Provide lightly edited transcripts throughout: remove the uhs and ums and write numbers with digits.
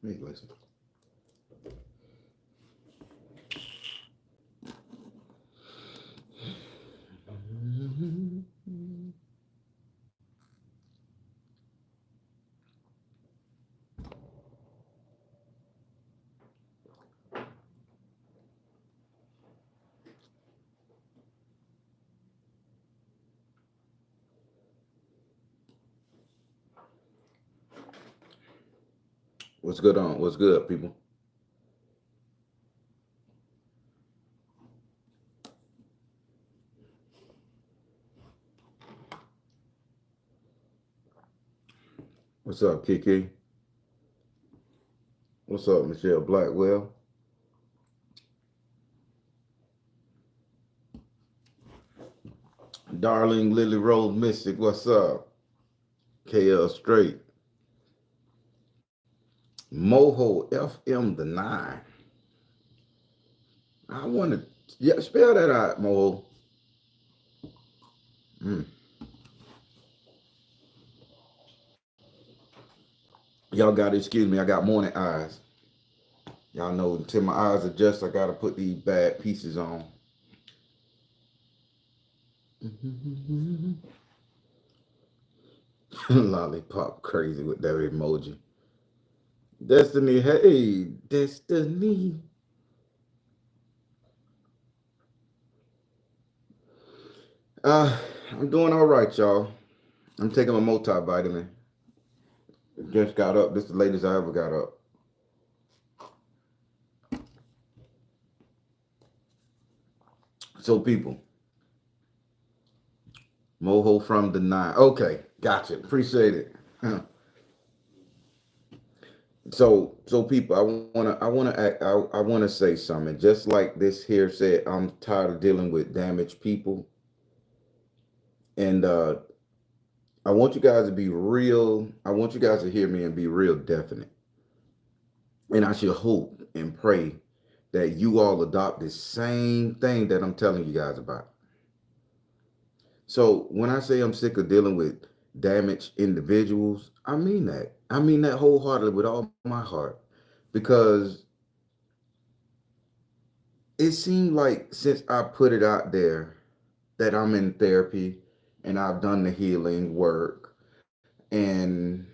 Hey, listen. What's good on? What's good, people? What's up, Kiki? What's up, Michelle Blackwell? Darling Lily Rose Mystic, what's up? KL Straight. Moho FM the 9. I want to, yeah, spell that out, Moho. Mm. Y'all got to excuse me, I got morning eyes. Y'all know until my eyes adjust, I got to put these bad pieces on. Lollipop crazy with that emoji. Destiny, hey, Destiny. Uh, I'm doing all right, y'all. I'm taking a multivitamin. Just got up. This is the latest I ever got up. So, people, Moho from the 9. Okay, gotcha. Appreciate it. So people, I wanna say something. Just like this here said, I'm tired of dealing with damaged people, and I want you guys to be real. I want you guys to hear me and be real definite. And I should hope and pray that you all adopt the same thing that I'm telling you guys about. So when I say I'm sick of dealing with damaged individuals, I mean that. I mean that wholeheartedly with all my heart. Because it seemed like since I put it out there that I'm in therapy and I've done the healing work, and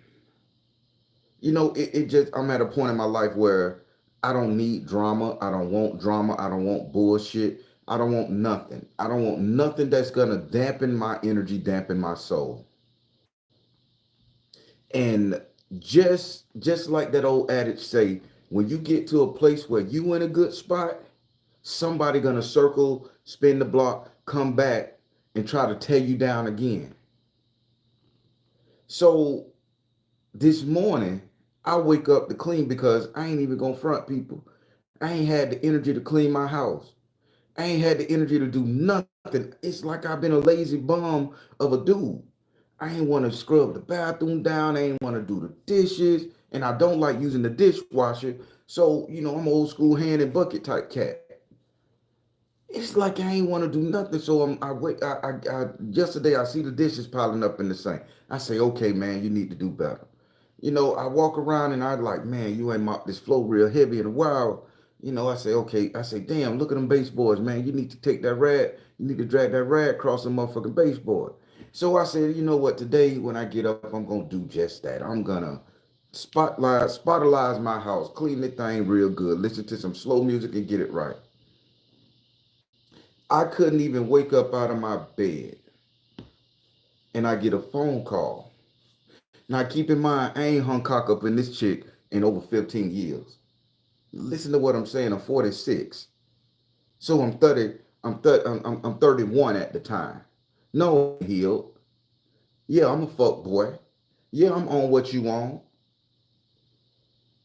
it just, I'm at a point in my life where I don't need drama. I don't want drama. I don't want bullshit. I don't want nothing. I don't want nothing that's gonna dampen my energy, dampen my soul. And just like that old adage say, when you get to a place where you in a good spot, somebody gonna circle, spin the block, come back, and try to tear you down again. So this morning, I wake up to clean because I ain't even gonna front people. I ain't had the energy to clean my house. I ain't had the energy to do nothing. It's like I've been a lazy bum of a dude. I ain't want to scrub the bathroom down. I ain't want to do the dishes. And I don't like using the dishwasher. So, I'm old school hand and bucket type cat. It's like I ain't want to do nothing. So I wait. Yesterday I see the dishes piling up in the sink. I say, okay, man, you need to do better. I walk around and I like, man, you ain't mopped this floor real heavy in a while. I say, okay. I say, damn, look at them baseboards, man. You need to take that rag. You need to drag that rag across the motherfucking baseboard. So I said, you know what? Today when I get up, I'm gonna do just that. I'm gonna spotlize my house, clean the thing real good, listen to some slow music and get it right. I couldn't even wake up out of my bed and I get a phone call. Now keep in mind, I ain't hung cock up in this chick in over 15 years. Listen to what I'm saying. I'm 46. So I'm 30, I'm 31 at the time. No, healed. Yeah, I'm a fuck boy. Yeah, I'm on what you on.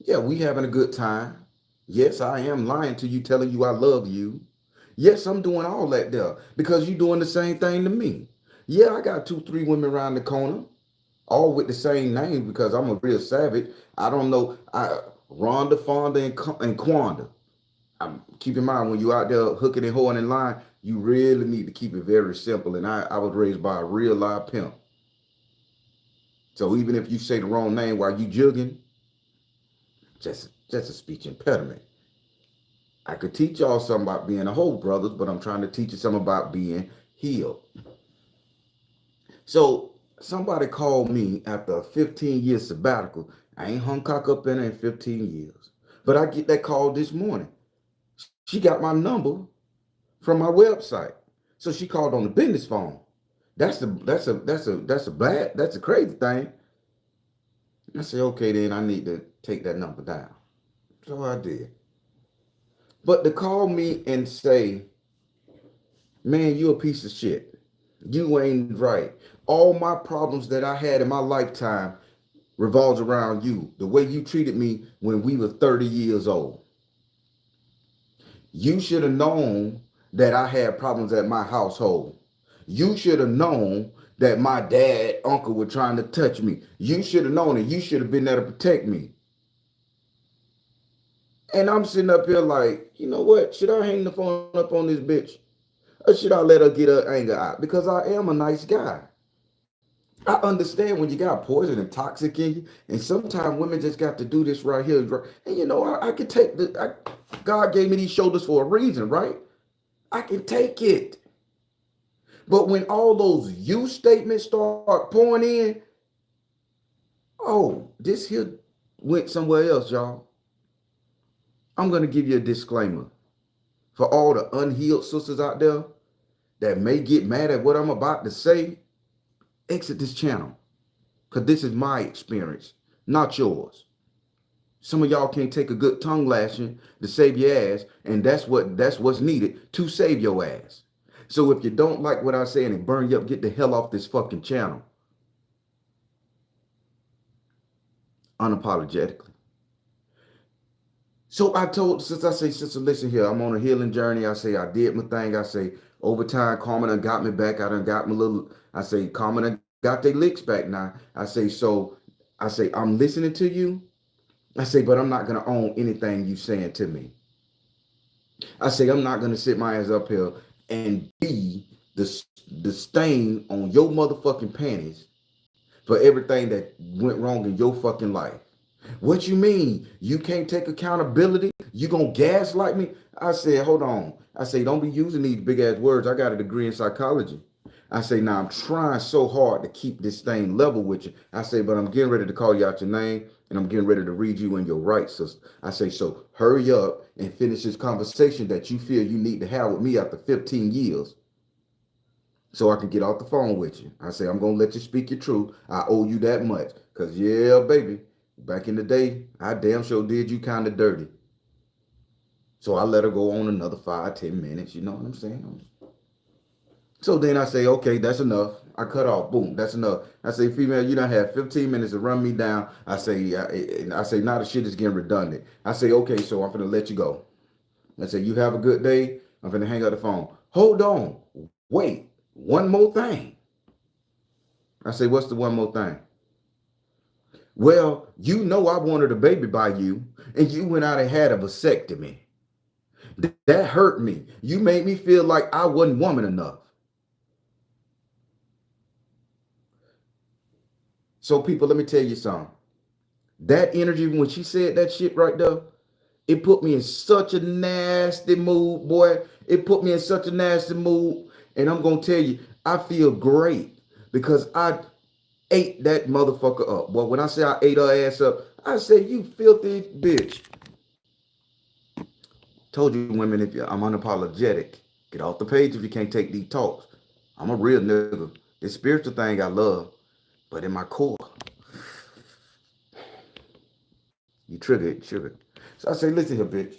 Yeah, we having a good time. Yes, I am lying to you, telling you I love you. Yes, I'm doing all that there because you doing the same thing to me. Yeah, I got two, three women around the corner, all with the same name because I'm a real savage. I don't know. Rhonda, Fonda, and Quanda. Keep in mind when you out there hooking and hoeing in line, you really need to keep it very simple. And I was raised by a real live pimp. So even if you say the wrong name while you jugging, just a speech impediment. I could teach y'all something about being a whole, brothers, but I'm trying to teach you something about being healed. So somebody called me after a 15-year sabbatical. I ain't hung cock up in it in 15 years. But I get that call this morning. She got my number from my website. So she called on the business phone. That's a crazy thing. I said, okay, then I need to take that number down. So I did. But to call me and say, man, you a piece of shit. You ain't right. All my problems that I had in my lifetime revolves around you. The way you treated me when we were 30 years old. You should have known that I had problems at my household. You should have known that my dad, uncle were trying to touch me. You should have known it. You should have been there to protect me. And I'm sitting up here like, you know what? Should I hang the phone up on this bitch? Or should I let her get her anger out? Because I am a nice guy. I understand when you got poison and toxic in you, and sometimes women just got to do this right here. And you know, I can take God gave me these shoulders for a reason, right? I can take it. But when all those you statements start pouring in, oh, this here went somewhere else, y'all. I'm gonna give you a disclaimer for all the unhealed sisters out there that may get mad at what I'm about to say. Exit this channel, because this is my experience, not yours. Some of y'all can't take a good tongue lashing to save your ass, and that's what's needed to save your ass. So if you don't like what I say and it burn you up, get the hell off this fucking channel. Unapologetically. So I told, since I say, sister, listen here, I'm on a healing journey. I say I did my thing. I say over time, Carmen done got me back. I done got my little, I say Carmen done got their licks back now. I say I'm listening to you. I say, but I'm not gonna own anything you saying to me. I say I'm not gonna sit my ass up here and be the stain on your motherfucking panties for everything that went wrong in your fucking life. What you mean? You can't take accountability? You gonna gaslight me? I said, hold on. I say, don't be using these big ass words. I got a degree in psychology. I say, now I'm trying so hard to keep this thing level with you. I say, but I'm getting ready to call you out your name and I'm getting ready to read you in your rights, sister. I say, so hurry up and finish this conversation that you feel you need to have with me after 15 years so I can get off the phone with you. I say, I'm going to let you speak your truth. I owe you that much. Because, yeah, baby, back in the day, I damn sure did you kind of dirty. So I let her go on another 5, 10 minutes. You know what I'm saying? So then I say, okay, that's enough. I cut off. Boom, that's enough. I say, female, you done had 15 minutes to run me down. I say, now the shit is getting redundant. I say, okay, so I'm gonna let you go. I say, you have a good day. I'm gonna hang up the phone. Hold on. Wait. One more thing. I say, what's the one more thing? Well, you know I wanted a baby by you, and you went out and had a vasectomy. That hurt me. You made me feel like I wasn't woman enough. So, people, let me tell you something. That energy, when she said that shit right there, it put me in such a nasty mood, boy. It put me in such a nasty mood. And I'm going to tell you, I feel great because I ate that motherfucker up. Well, when I say I ate her ass up, I say, you filthy bitch. Told you women, I'm unapologetic. Get off the page if you can't take these talks. I'm a real nigga. This spiritual thing I love, but in my core, you trigger it, sugar. So I say, listen here, bitch.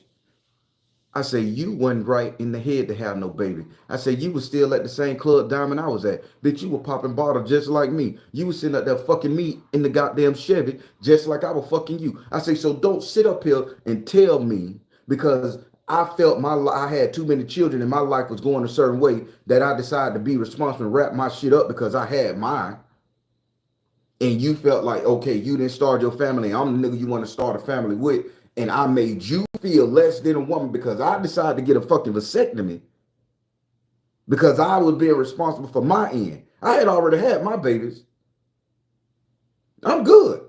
I say, you wasn't right in the head to have no baby. I say, you was still at the same club diamond I was at. Bitch, you were popping bottles just like me. You was sitting up there fucking me in the goddamn Chevy just like I was fucking you. I say, so don't sit up here and tell me because I felt I had too many children and my life was going a certain way that I decided to be responsible and wrap my shit up because I had mine. And you felt like, okay, you didn't start your family. I'm the nigga you want to start a family with. And I made you feel less than a woman because I decided to get a fucking vasectomy because I was being responsible for my end. I had already had my babies. I'm good.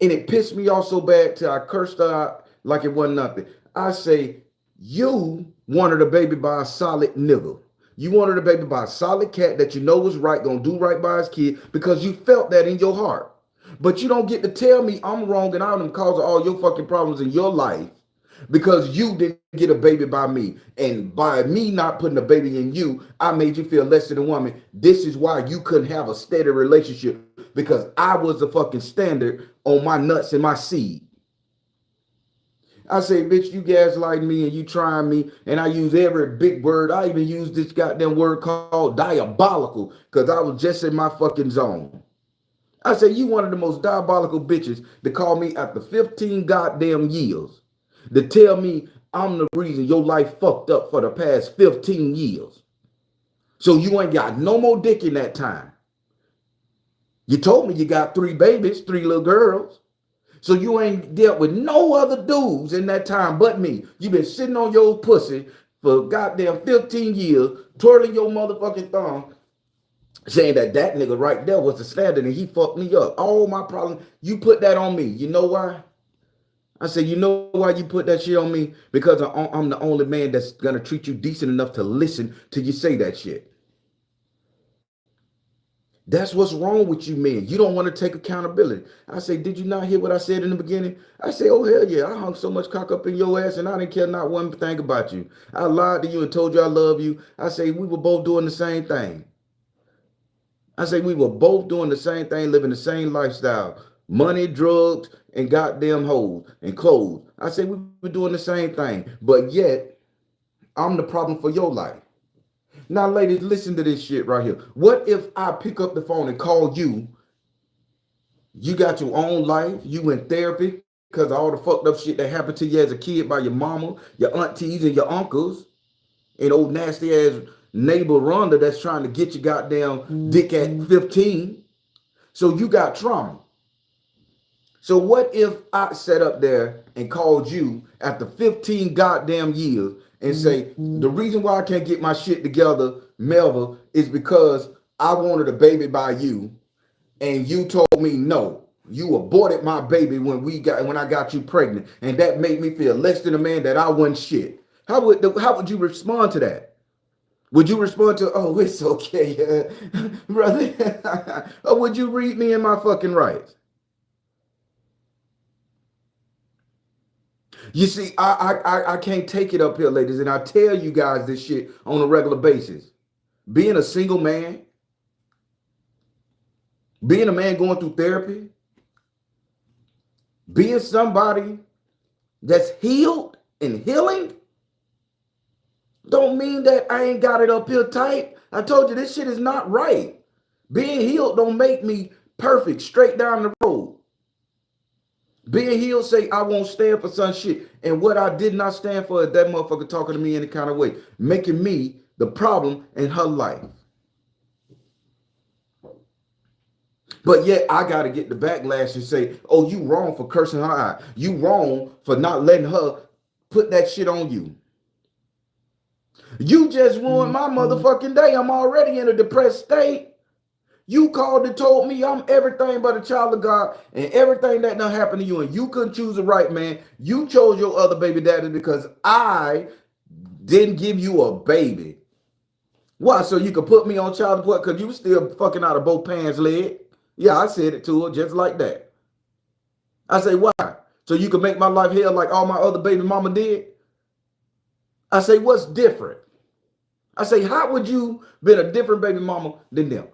And it pissed me off so bad till I cursed her out like it wasn't nothing. I say, you wanted a baby by a solid nigga. You wanted a baby by a solid cat that you know was right, gonna do right by his kid because you felt that in your heart. But you don't get to tell me I'm wrong and I'm the cause of all your fucking problems in your life because you didn't get a baby by me. And by me not putting a baby in you, I made you feel less than a woman. This is why you couldn't have a steady relationship because I was the fucking standard on my nuts and my seed. I say, bitch, you gaslighting me and you trying me, and I use every big word. I even use this goddamn word called diabolical because I was just in my fucking zone. I say, you one of the most diabolical bitches to call me after 15 goddamn years to tell me I'm the reason your life fucked up for the past 15 years. So you ain't got no more dick in that time. You told me you got 3 babies, 3 little girls. So you ain't dealt with no other dudes in that time but me. You been sitting on your pussy for goddamn 15 years, twirling your motherfucking thumb, saying that that nigga right there was the standard and he fucked me up. All my problems, you put that on me. You know why? I said, you know why you put that shit on me? Because I'm the only man that's gonna treat you decent enough to listen till you say that shit. That's what's wrong with you men. You don't want to take accountability. I say, did you not hear what I said in the beginning? I say, oh hell yeah, I hung so much cock up in your ass and I didn't care not one thing about you. I lied to you and told you I love you. I say we were both doing the same thing. I say we were both doing the same thing, living the same lifestyle. Money, drugs, and goddamn hoes and clothes. I say we were doing the same thing. But yet, I'm the problem for your life. Now, ladies, listen to this shit right here. What if I pick up the phone and call you? You got your own life. You in therapy because of all the fucked up shit that happened to you as a kid by your mama, your aunties, and your uncles, and old nasty ass neighbor Rhonda that's trying to get your goddamn dick at 15. So you got trauma. So what if I sat up there and called you after 15 goddamn years and say, the reason why I can't get my shit together, Melva, is because I wanted a baby by you and you told me no. You aborted my baby when I got you pregnant, and that made me feel less than a man that I wasn't shit. How would you respond to that? Would you respond to, oh, it's okay, brother? Or would you read me in my fucking rights? You see, I can't take it up here, ladies, and I tell you guys this shit on a regular basis. Being a single man, being a man going through therapy, being somebody that's healed and healing, don't mean that I ain't got it up here tight. I told you this shit is not right. Being healed don't make me perfect straight down the road. Being healed say I won't stand for some shit. And what I did not stand for is that motherfucker talking to me any kind of way, making me the problem in her life. But yet I got to get the backlash and say, oh, you wrong for cursing her out. You wrong for not letting her put that shit on you. You just ruined my motherfucking day. I'm already in a depressed state. You called and told me I'm everything but a child of God and everything that done happened to you, and you couldn't choose the right man. You chose your other baby daddy because I didn't give you a baby. Why? So you could put me on child support because you still fucking out of both pants leg? Yeah, I said it to her just like that. I say, why? So you could make my life hell like all my other baby mama did? I say, what's different? I say, how would you been a different baby mama than them?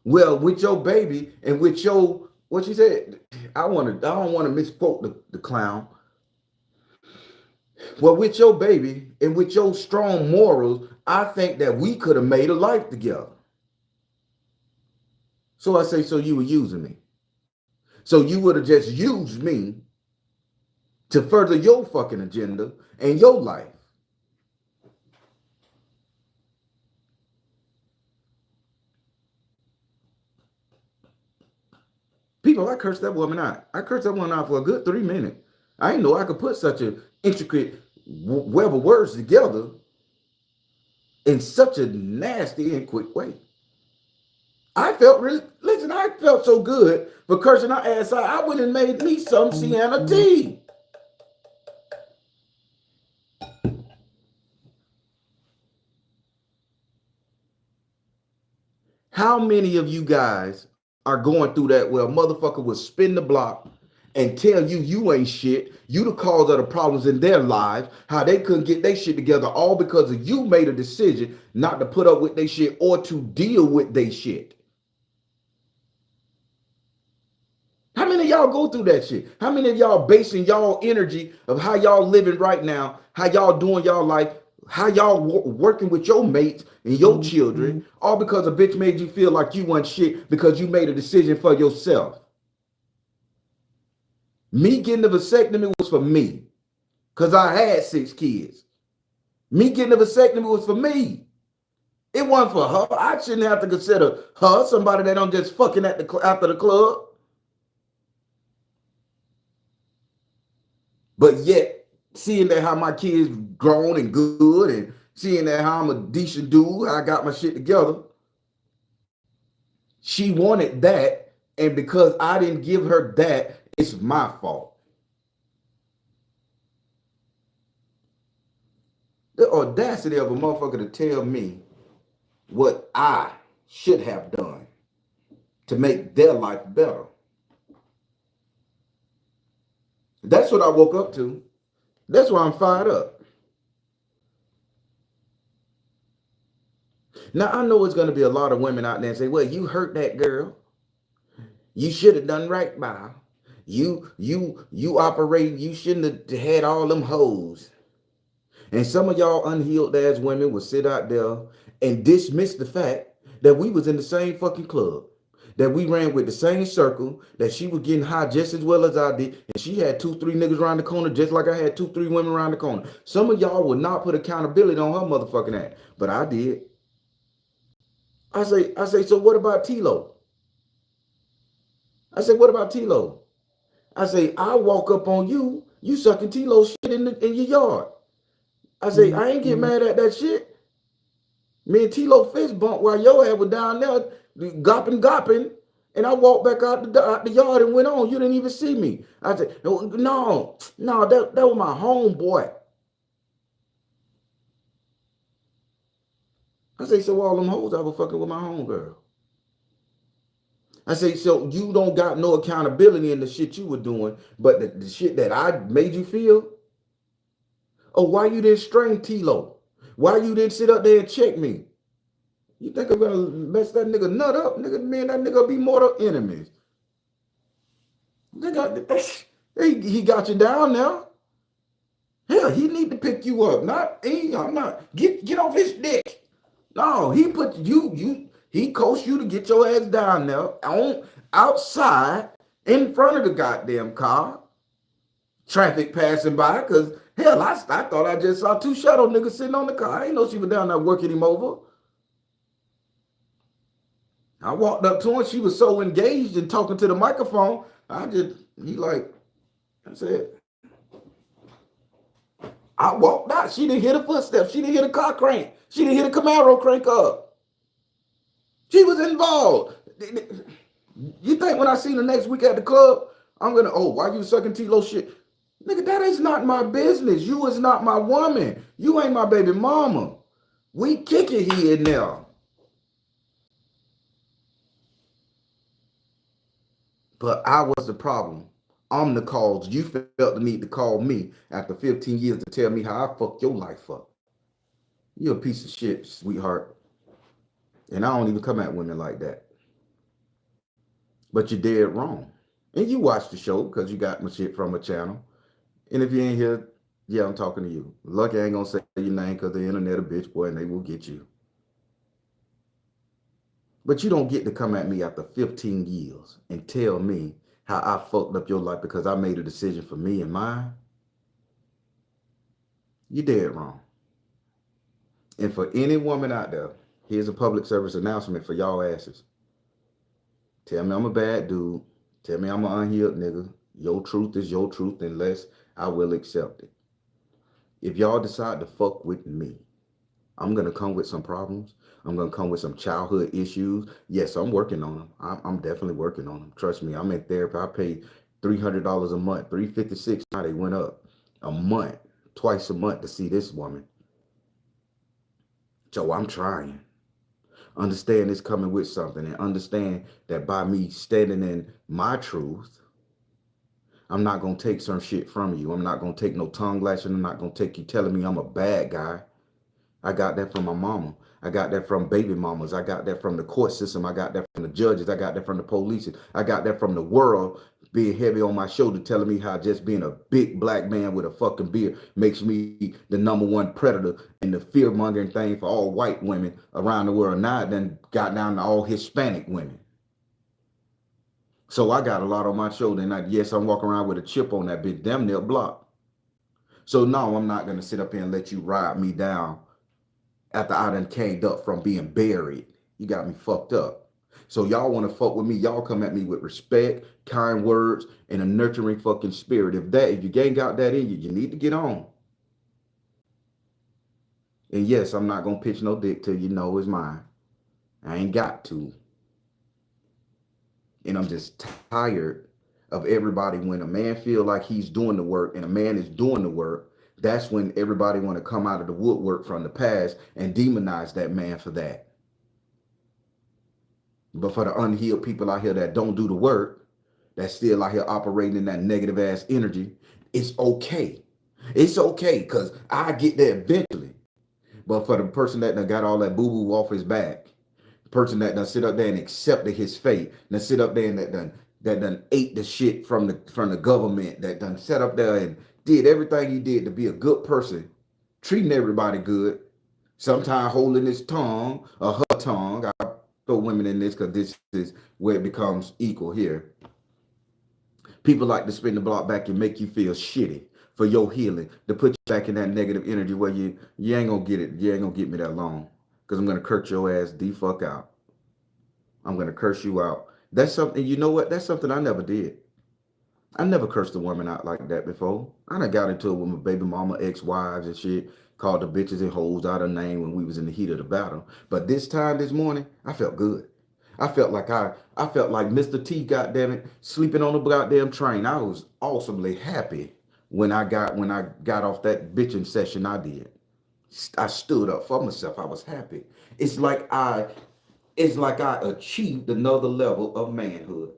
Well, with your baby and with your, what she said, I don't want to misquote the clown. Well, with your baby and with your strong morals, I think that we could have made a life together. So I say, so you were using me. So you would have just used me to further your fucking agenda and your life. People, I cursed that woman out. I cursed that woman out for a good 3 minutes. I didn't know I could put such an intricate web of words together in such a nasty and quick way. I felt really, listen, Listen, I felt so good for cursing our ass out. I went and made me some Sienna tea. How many of you guys are going through that where a motherfucker will spin the block and tell you you ain't shit, you the cause of the problems in their lives, how they couldn't get their shit together, all because of you made a decision not to put up with their shit or to deal with their shit? How many of y'all go through that shit? How many of y'all basing y'all energy of how y'all living right now, how y'all doing y'all life, how y'all working with your mates and your children, all because a bitch made you feel like you weren't shit because you made a decision for yourself? Me getting a vasectomy was for me because I had 6 kids. Me getting a vasectomy was for me. It wasn't for her. I shouldn't have to consider her somebody that don't just fucking at the after the club. But yet, seeing that how my kids grown and good, and seeing that how I'm a decent dude, how I got my shit together, she wanted that, and because I didn't give her that, it's my fault. The audacity of a motherfucker to tell me what I should have done to make their life better. That's what I woke up to. That's why I'm fired up. Now I know it's going to be a lot of women out there and say, "Well, you hurt that girl. You should have done right by her. You operated. You shouldn't have had all them hoes." And some of y'all unhealed ass women will sit out there and dismiss the fact that we was in the same fucking club, that we ran with the same circle, that she was getting high just as well as I did, and she had 2, 3 niggas around the corner just like I had 2, 3 women around the corner. Some of y'all would not put accountability on her motherfucking ass, but I did. I say, so what about T-Lo? I said, what about T-Lo? I say, I walk up on you, you sucking T-Lo shit in your yard. I say, I ain't get mad at that shit. Me and T-Lo fist bumped while your ass was down there gopping, and I walked back out the yard and went on. You didn't even see me. I said, no, that was my homeboy. I say, so all them hoes I was fucking with my homegirl. I say, so you don't got no accountability in the shit you were doing, but the shit that I made you feel? Oh, why you didn't strain T-Lo? Why you didn't sit up there and check me? You think I'm gonna mess that nigga nut up? Nigga, me and that nigga be mortal enemies. Nigga, he got you down now. Hell, he need to pick you up. I'm not get off his dick. No, he put he coached you to get your ass down there on outside in front of the goddamn car. Traffic passing by, cause hell, I thought I just saw 2 shadow niggas sitting on the car. I ain't know she was down there working him over. I walked up to her. She was so engaged and talking to the microphone. I said, I walked out. She didn't hear the footsteps. She didn't hear the car crank. She didn't hear the Camaro crank up. She was involved. You think when I see the next week at the club, I'm gonna, oh, why you sucking T-Lo shit? Nigga, that is not my business. You is not my woman. You ain't my baby mama. We kick it here and there. But I was the problem. I'm the cause. You felt the need to call me after 15 years to tell me how I fucked your life up. You're a piece of shit, sweetheart. And I don't even come at women like that. But you're dead wrong. And you watch the show because you got my shit from a channel. And if you ain't here, yeah, I'm talking to you. Lucky I ain't gonna say your name because the internet a bitch, boy, and they will get you. But you don't get to come at me after 15 years and tell me how I fucked up your life because I made a decision for me and mine. You're dead wrong. And for any woman out there, here's a public service announcement for y'all asses. Tell me I'm a bad dude. Tell me I'm an unhealed nigga. Your truth is your truth unless I will accept it. If y'all decide to fuck with me, I'm gonna come with some problems. I'm gonna come with some childhood issues. Yes, I'm working on them. I'm definitely working on them. Trust me, I'm in therapy. I pay $300 a month, 356. Now they went up a month, twice a month to see this woman. So I'm trying. Understand it's coming with something, and understand that by me standing in my truth, I'm not gonna take some shit from you. I'm not gonna take no tongue lashing. I'm not gonna take you telling me I'm a bad guy. I got that from my mama. I got that from baby mamas. I got that from the court system. I got that from the judges. I got that from the police. I got that from the world being heavy on my shoulder, telling me how just being a big black man with a fucking beard makes me the #1 predator and the fear mongering thing for all white women around the world. Now it done got down to all Hispanic women. So I got a lot on my shoulder, and yes, I'm walking around with a chip on that bitch, damn near block. So no, I'm not gonna sit up here and let you ride me down after I done came up from being buried. You got me fucked up. So y'all want to fuck with me, y'all come at me with respect, kind words, and a nurturing fucking spirit. If you ain't got that in you, you need to get on. And yes, I'm not gonna pitch no dick till you know it's mine. I ain't got to. And I'm just tired of everybody when a man feel like he's doing the work and a man is doing the work. That's when everybody want to come out of the woodwork from the past and demonize that man for that. But for the unhealed people out here that don't do the work, that's still out here operating in that negative ass energy, it's okay. It's okay because I get there eventually. But for the person that done got all that boo boo off his back, the person that done sit up there and accepted his fate, that sit up there and that done ate the shit from the government, that done sat up there and did everything he did to be a good person, treating everybody good, sometimes holding his tongue or her tongue. I throw women in this because this is where it becomes equal here. People like to spin the block back and make you feel shitty for your healing, to put you back in that negative energy where you ain't gonna get it. You ain't gonna get me that long. Because I'm gonna curse your ass the fuck out. I'm gonna curse you out. That's something, you know what? That's something I never did. I never cursed a woman out like that before. I done got into it with my baby mama, ex-wives and shit, called the bitches and hoes out of name when we was in the heat of the battle. But this time this morning, I felt good. I felt like Mr. T, goddamn it, sleeping on the goddamn train. I was awesomely happy when I got off that bitching session I did. I stood up for myself. I was happy. It's like I it's like I achieved another level of manhood.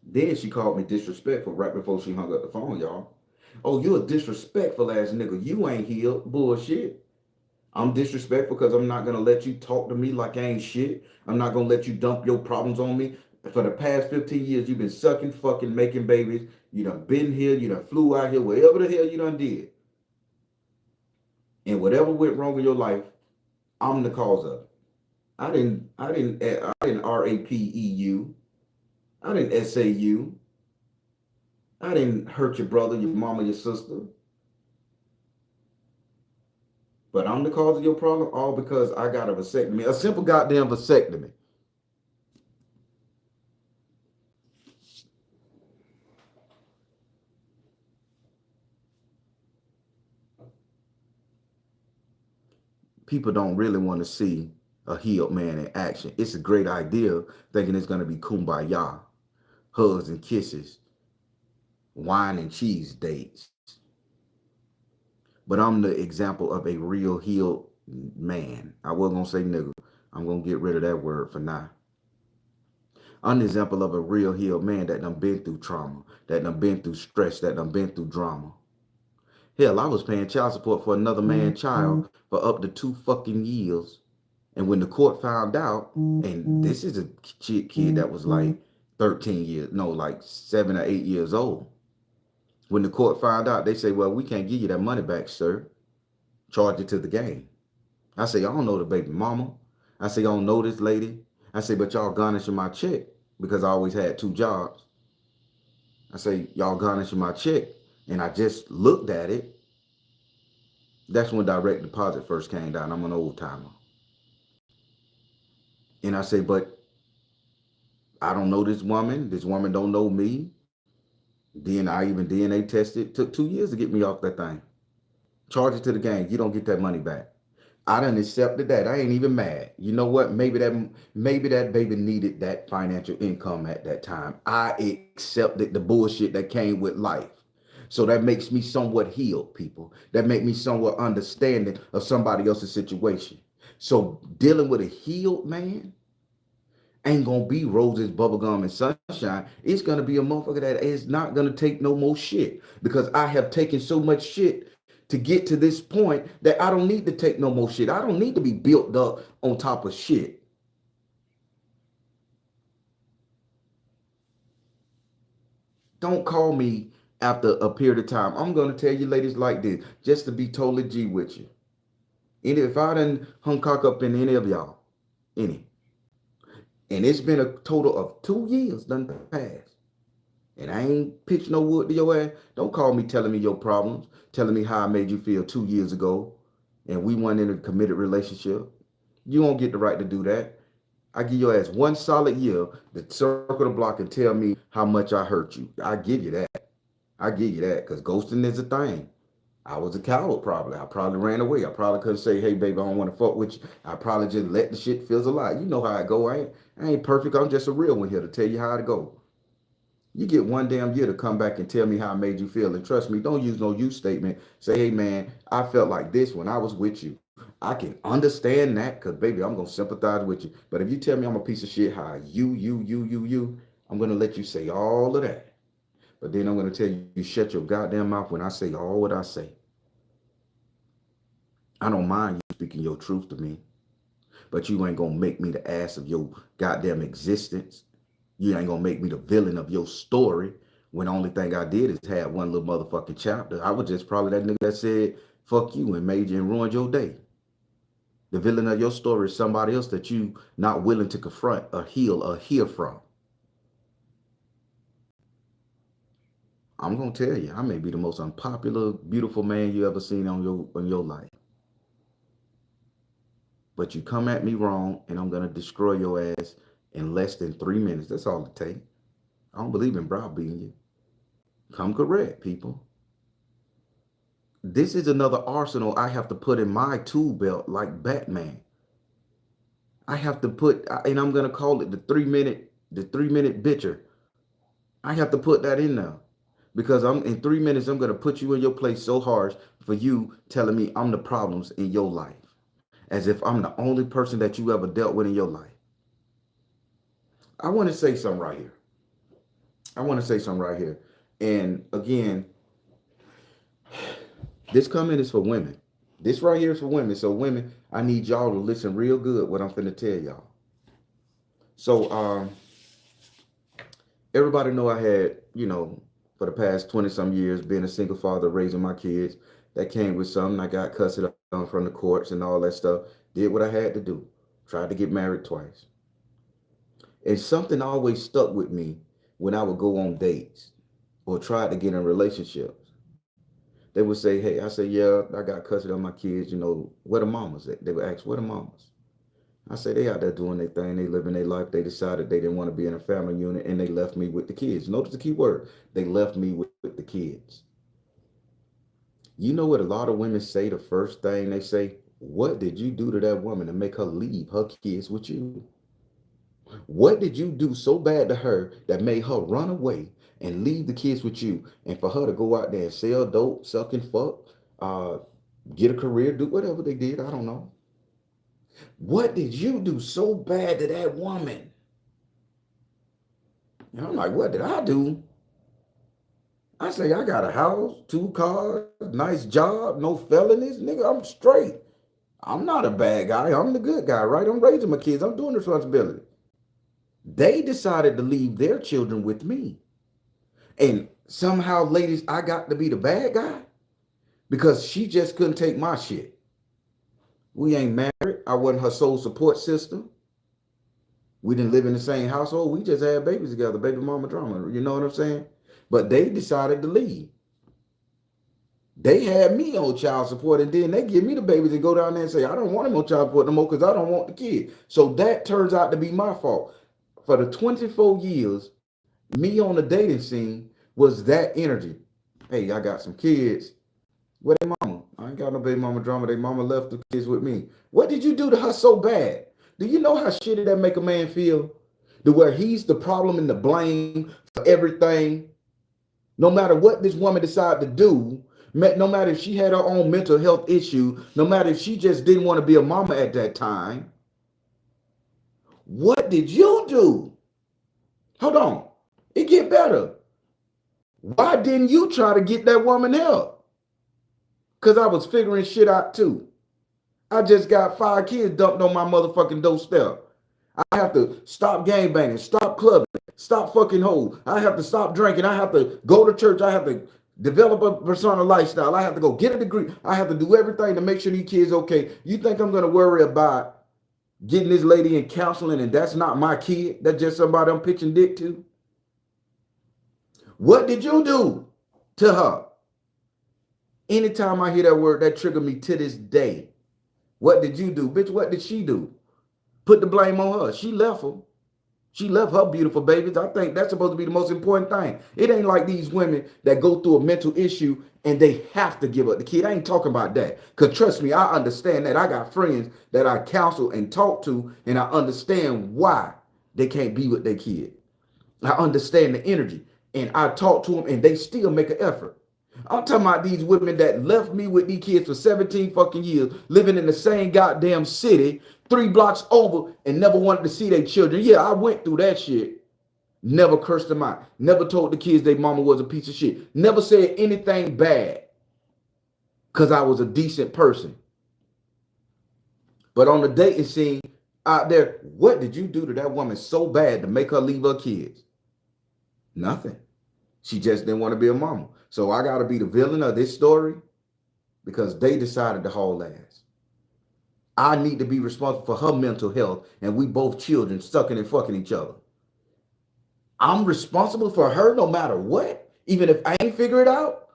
Then she called me disrespectful right before she hung up the phone, y'all. Oh, you a disrespectful ass nigga. You ain't healed. Bullshit. I'm disrespectful because I'm not gonna let you talk to me like I ain't shit. I'm not gonna let you dump your problems on me. For the past 15 years, you've been sucking, fucking, making babies. You done been here, you done flew out here, wherever the hell you done did. And whatever went wrong in your life, I'm the cause of it. I didn't RAPEU. I didn't SAU. I didn't hurt your brother, your mama, your sister. But I'm the cause of your problem, all because I got a vasectomy. A simple goddamn vasectomy. People don't really want to see a healed man in action. It's a great idea thinking it's going to be kumbaya, hugs and kisses, wine and cheese dates. But I'm the example of a real healed man. I wasn't going to say nigga. I'm going to get rid of that word for now. I'm the example of a real healed man that done been through trauma, that done been through stress, that done been through drama. Hell, I was paying child support for another man's child for up to 2 fucking years. And when the court found out, and this is a kid that was like 13 years, no, like 7 or 8 years old. When the court found out, they say, well, we can't give you that money back, sir. Charge it to the game. I say, I don't know the baby mama. I say, I don't know this lady. I say, but y'all garnishing my check because I always had 2 jobs. I say, y'all garnishing my check. And I just looked at it. That's when direct deposit first came down. I'm an old timer. And I say, but I don't know this woman. This woman don't know me. Then I even DNA tested. Took 2 years to get me off that thing. Charge it to the gang. You don't get that money back. I done accepted that. I ain't even mad. You know what? Maybe that baby needed that financial income at that time. I accepted the bullshit that came with life. So that makes me somewhat healed, people. That make me somewhat understanding of somebody else's situation. So dealing with a healed man ain't gonna be roses, bubblegum, and sunshine. It's gonna be a motherfucker that is not gonna take no more shit. Because I have taken so much shit to get to this point that I don't need to take no more shit. I don't need to be built up on top of shit. Don't call me after a period of time. I'm gonna tell you ladies like this, just to be totally G with you. Any if I done hung cock up in any of y'all, any, and it's been a total of 2 years done passed. And I ain't pitch no wood to your ass. Don't call me telling me your problems, telling me how I made you feel 2 years ago, and we weren't in a committed relationship. You won't get the right to do that. I give your ass one solid year to circle the block and tell me how much I hurt you. I give you that. I give you that, because ghosting is a thing. I was a coward probably. I probably ran away. I probably couldn't say, hey baby, I don't want to fuck with you. I probably just let the shit fizzle out. You know how it go. I ain't perfect. I'm just a real one here to tell you how it go. You get one damn year to come back and tell me how I made you feel. And trust me, don't use no you statement. Say, hey man, I felt like this when I was with you. I can understand that because baby, I'm gonna sympathize with you. But if you tell me I'm a piece of shit, how I'm gonna let you say all of that. But then I'm gonna tell you, shut your goddamn mouth when I say all what I say. I don't mind you speaking your truth to me, but you ain't gonna make me the ass of your goddamn existence. You ain't gonna make me the villain of your story when the only thing I did is have one little motherfucking chapter. I was just probably that nigga that said fuck you and made you and ruined your day. The villain of your story is somebody else that you not willing to confront or heal or hear from. I'm gonna tell you, I may be the most unpopular, beautiful man you ever seen on your life. But you come at me wrong and I'm gonna destroy your ass in less than 3 minutes. That's all it takes. I don't believe in browbeating you. Come correct, people. This is another arsenal I have to put in my tool belt like Batman. I have to put, and I'm gonna call it the 3 minute bitcher. I have to put that in there because I'm in 3 minutes. I'm gonna put you in your place so harsh for you telling me I'm the problems in your life, as if I'm the only person that you ever dealt with in your life. I want to say something right here. I want to say something right here, and again, this comment is for women. This right here is for women. So women, I need y'all to listen real good what I'm finna tell y'all. So everybody know I had, for the past 20 some years being a single father raising my kids. That came with something. I got cussed on from the courts and all that stuff. Did what I had to do. Tried to get married twice. And something always stuck with me when I would go on dates or try to get in relationships. They would say, hey, I say, yeah, I got custody of my kids, where the mamas at? They would ask, where the mamas? I say, they out there doing their thing, they living their life. They decided they didn't want to be in a family unit and they left me with the kids. Notice the key word. They left me with the kids. You know what a lot of women say the first thing they say? What did you do to that woman to make her leave her kids with you? What did you do so bad to her that made her run away and leave the kids with you, and for her to go out there and sell dope, suck and fuck, uh, get a career, do whatever they did? I don't know. What did you do so bad to that woman? And I'm like, what did I do? I say, I got a house, 2 cars, nice job, no felonies. Nigga, I'm straight. I'm not a bad guy. I'm the good guy, right? I'm raising my kids. I'm doing the responsibility. They decided to leave their children with me. And somehow, ladies, I got to be the bad guy because she just couldn't take my shit. We ain't married. I wasn't her sole support system. We didn't live in the same household. We just had babies together, baby mama drama. You know what I'm saying? But they decided to leave. They had me on child support, and then they give me the babies and go down there and say, I don't want them on child support no more because I don't want the kid. So that turns out to be my fault. For the 24 years, me on the dating scene was that energy. Hey, I got some kids. Where they mama? I ain't got no baby mama drama. They mama left the kids with me. What did you do to her so bad? Do you know how shitty that make a man feel? To where he's the problem and the blame for everything. No matter what this woman decided to do, no matter if she had her own mental health issue, no matter if she just didn't want to be a mama at that time, what did you do? Hold on. It get better. Why didn't you try to get that woman help? Because I was figuring shit out too. I just got 5 kids dumped on my motherfucking doorstep. I have to stop gang banging, stop clubbing, stop fucking hoes. I have to stop drinking. I have to go to church. I have to develop a persona lifestyle. I have to go get a degree. I have to do everything to make sure these kids okay. You think I'm gonna worry about getting this lady in counseling and that's not my kid? That's just somebody I'm pitching dick to? What did you do to her? Anytime I hear that word, that trigger me to this day. What did you do? Bitch, what did she do? Put the blame on her. She left her. She left her beautiful babies. I think that's supposed to be the most important thing. It ain't like these women that go through a mental issue and they have to give up the kid. I ain't talking about that. Because trust me, I understand that. I got friends that I counsel and talk to, and I understand why they can't be with their kid. I understand the energy. And I talk to them and they still make an effort. I'm talking about these women that left me with these kids for 17 fucking years, living in the same goddamn city, 3 blocks over, and never wanted to see their children. Yeah, I went through that shit. Never cursed them out. Never told the kids their mama was a piece of shit. Never said anything bad because I was a decent person. But on the dating scene out there, what did you do to that woman so bad to make her leave her kids? Nothing. She just didn't want to be a mama. So I got to be the villain of this story because they decided to haul ass. I need to be responsible for her mental health, and we both children sucking and fucking each other. I'm responsible for her no matter what, even if I ain't figure it out.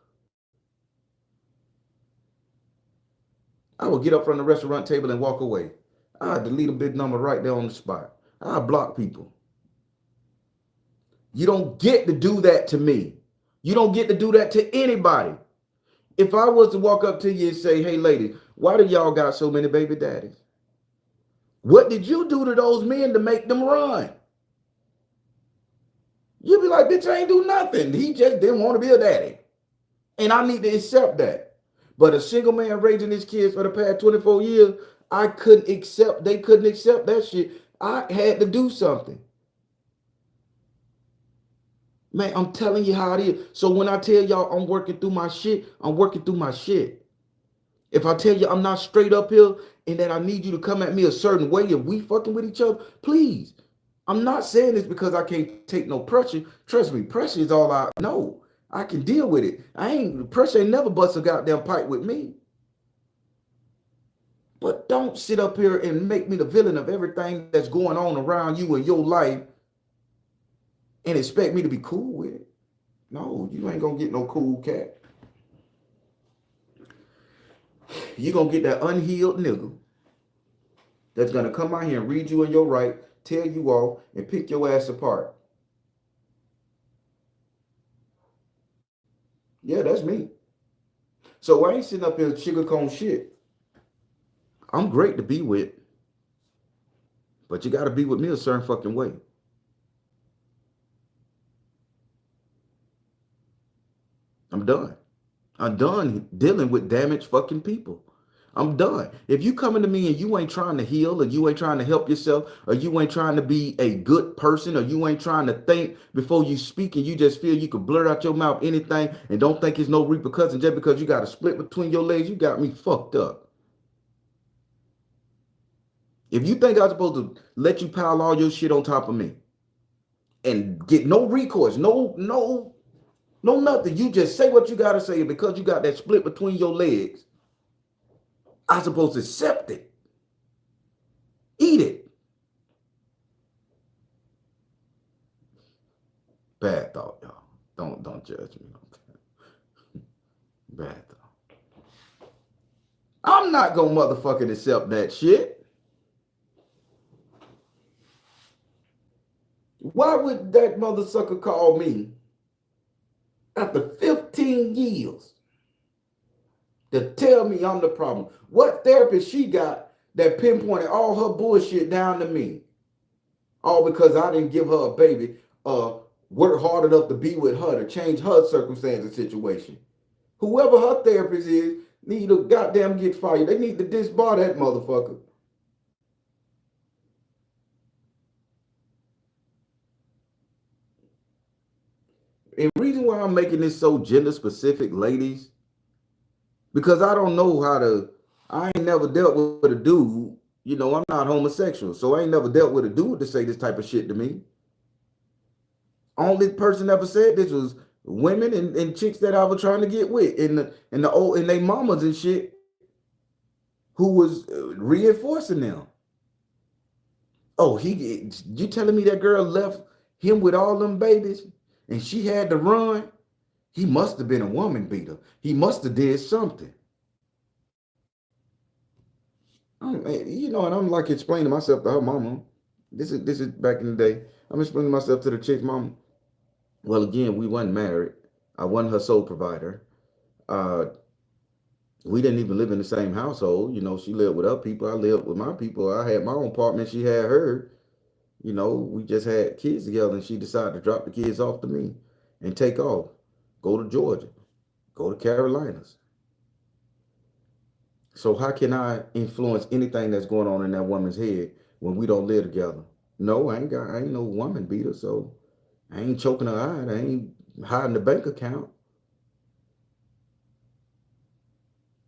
I will get up from the restaurant table and walk away. I delete a big number right there on the spot. I block people. You don't get to do that to me. You don't get to do that to anybody. If I was to walk up to you and say, hey, lady, why do y'all got so many baby daddies? What did you do to those men to make them run? You'd be like, bitch, I ain't do nothing. He just didn't want to be a daddy. And I need to accept that. But a single man raising his kids for the past 24 years, I couldn't accept, they couldn't accept that shit. I had to do something. Man, I'm telling you how it is. So when I tell y'all I'm working through my shit, I'm working through my shit. If I tell you I'm not straight up here and that I need you to come at me a certain way if we fucking with each other, please. I'm not saying this because I can't take no pressure. Trust me, pressure is all I know. I can deal with it. Pressure ain't never bust a goddamn pipe with me. But don't sit up here and make me the villain of everything that's going on around you in your life and expect me to be cool with it. No, you ain't gonna get no cool cat. You gonna get that unhealed nigga that's gonna come out here and read you in your right, tell you off, and pick your ass apart. Yeah, that's me. So I ain't sitting up here sugarcoating shit. I'm great to be with, but you gotta be with me a certain fucking way. I'm done. I'm done dealing with damaged fucking people. I'm done. If you coming to me and you ain't trying to heal, or you ain't trying to help yourself, or you ain't trying to be a good person, or you ain't trying to think before you speak, and you just feel you could blurt out your mouth anything and don't think it's no repercussion just because you got a split between your legs, you got me fucked up. If you think I'm supposed to let you pile all your shit on top of me and get no recourse, no nothing, you just say what you gotta say, and because you got that split between your legs, I'm supposed to accept it. Eat it. Bad thought, y'all. Don't judge me. Bad thought. I'm not gonna motherfucking accept that shit. Why would that mother sucker call me after 15 years to tell me I'm the problem. What therapist she got that pinpointed all her bullshit down to me? All because I didn't give her a baby, work hard enough to be with her to change her circumstance and situation. Whoever her therapist is, need to goddamn get fired. They need to disbar that motherfucker. And the reason why I'm making this so gender specific, ladies, because I don't know how to. I ain't never dealt with a dude. You know, I'm not homosexual, so I ain't never dealt with a dude to say this type of shit to me. Only person ever said this was women and chicks that I was trying to get with, and the old and they mamas and shit who was reinforcing them. Oh, you telling me that girl left him with all them babies and she had to run? He must have been a woman beater. He must have did something. And I'm like explaining myself to her mama. This is back in the day. I'm explaining myself to the chick's mama. Well, again, we wasn't married. I wasn't her sole provider. Uh, we didn't even live in the same household. You know, she lived with her people. I lived with my people. I had my own apartment. She had her. You know, we just had kids together, and she decided to drop the kids off to me and take off, go to Georgia, go to Carolinas. So how can I influence anything that's going on in that woman's head when we don't live together? No, I ain't no woman beater, so I ain't choking her out. I ain't hiding the bank account.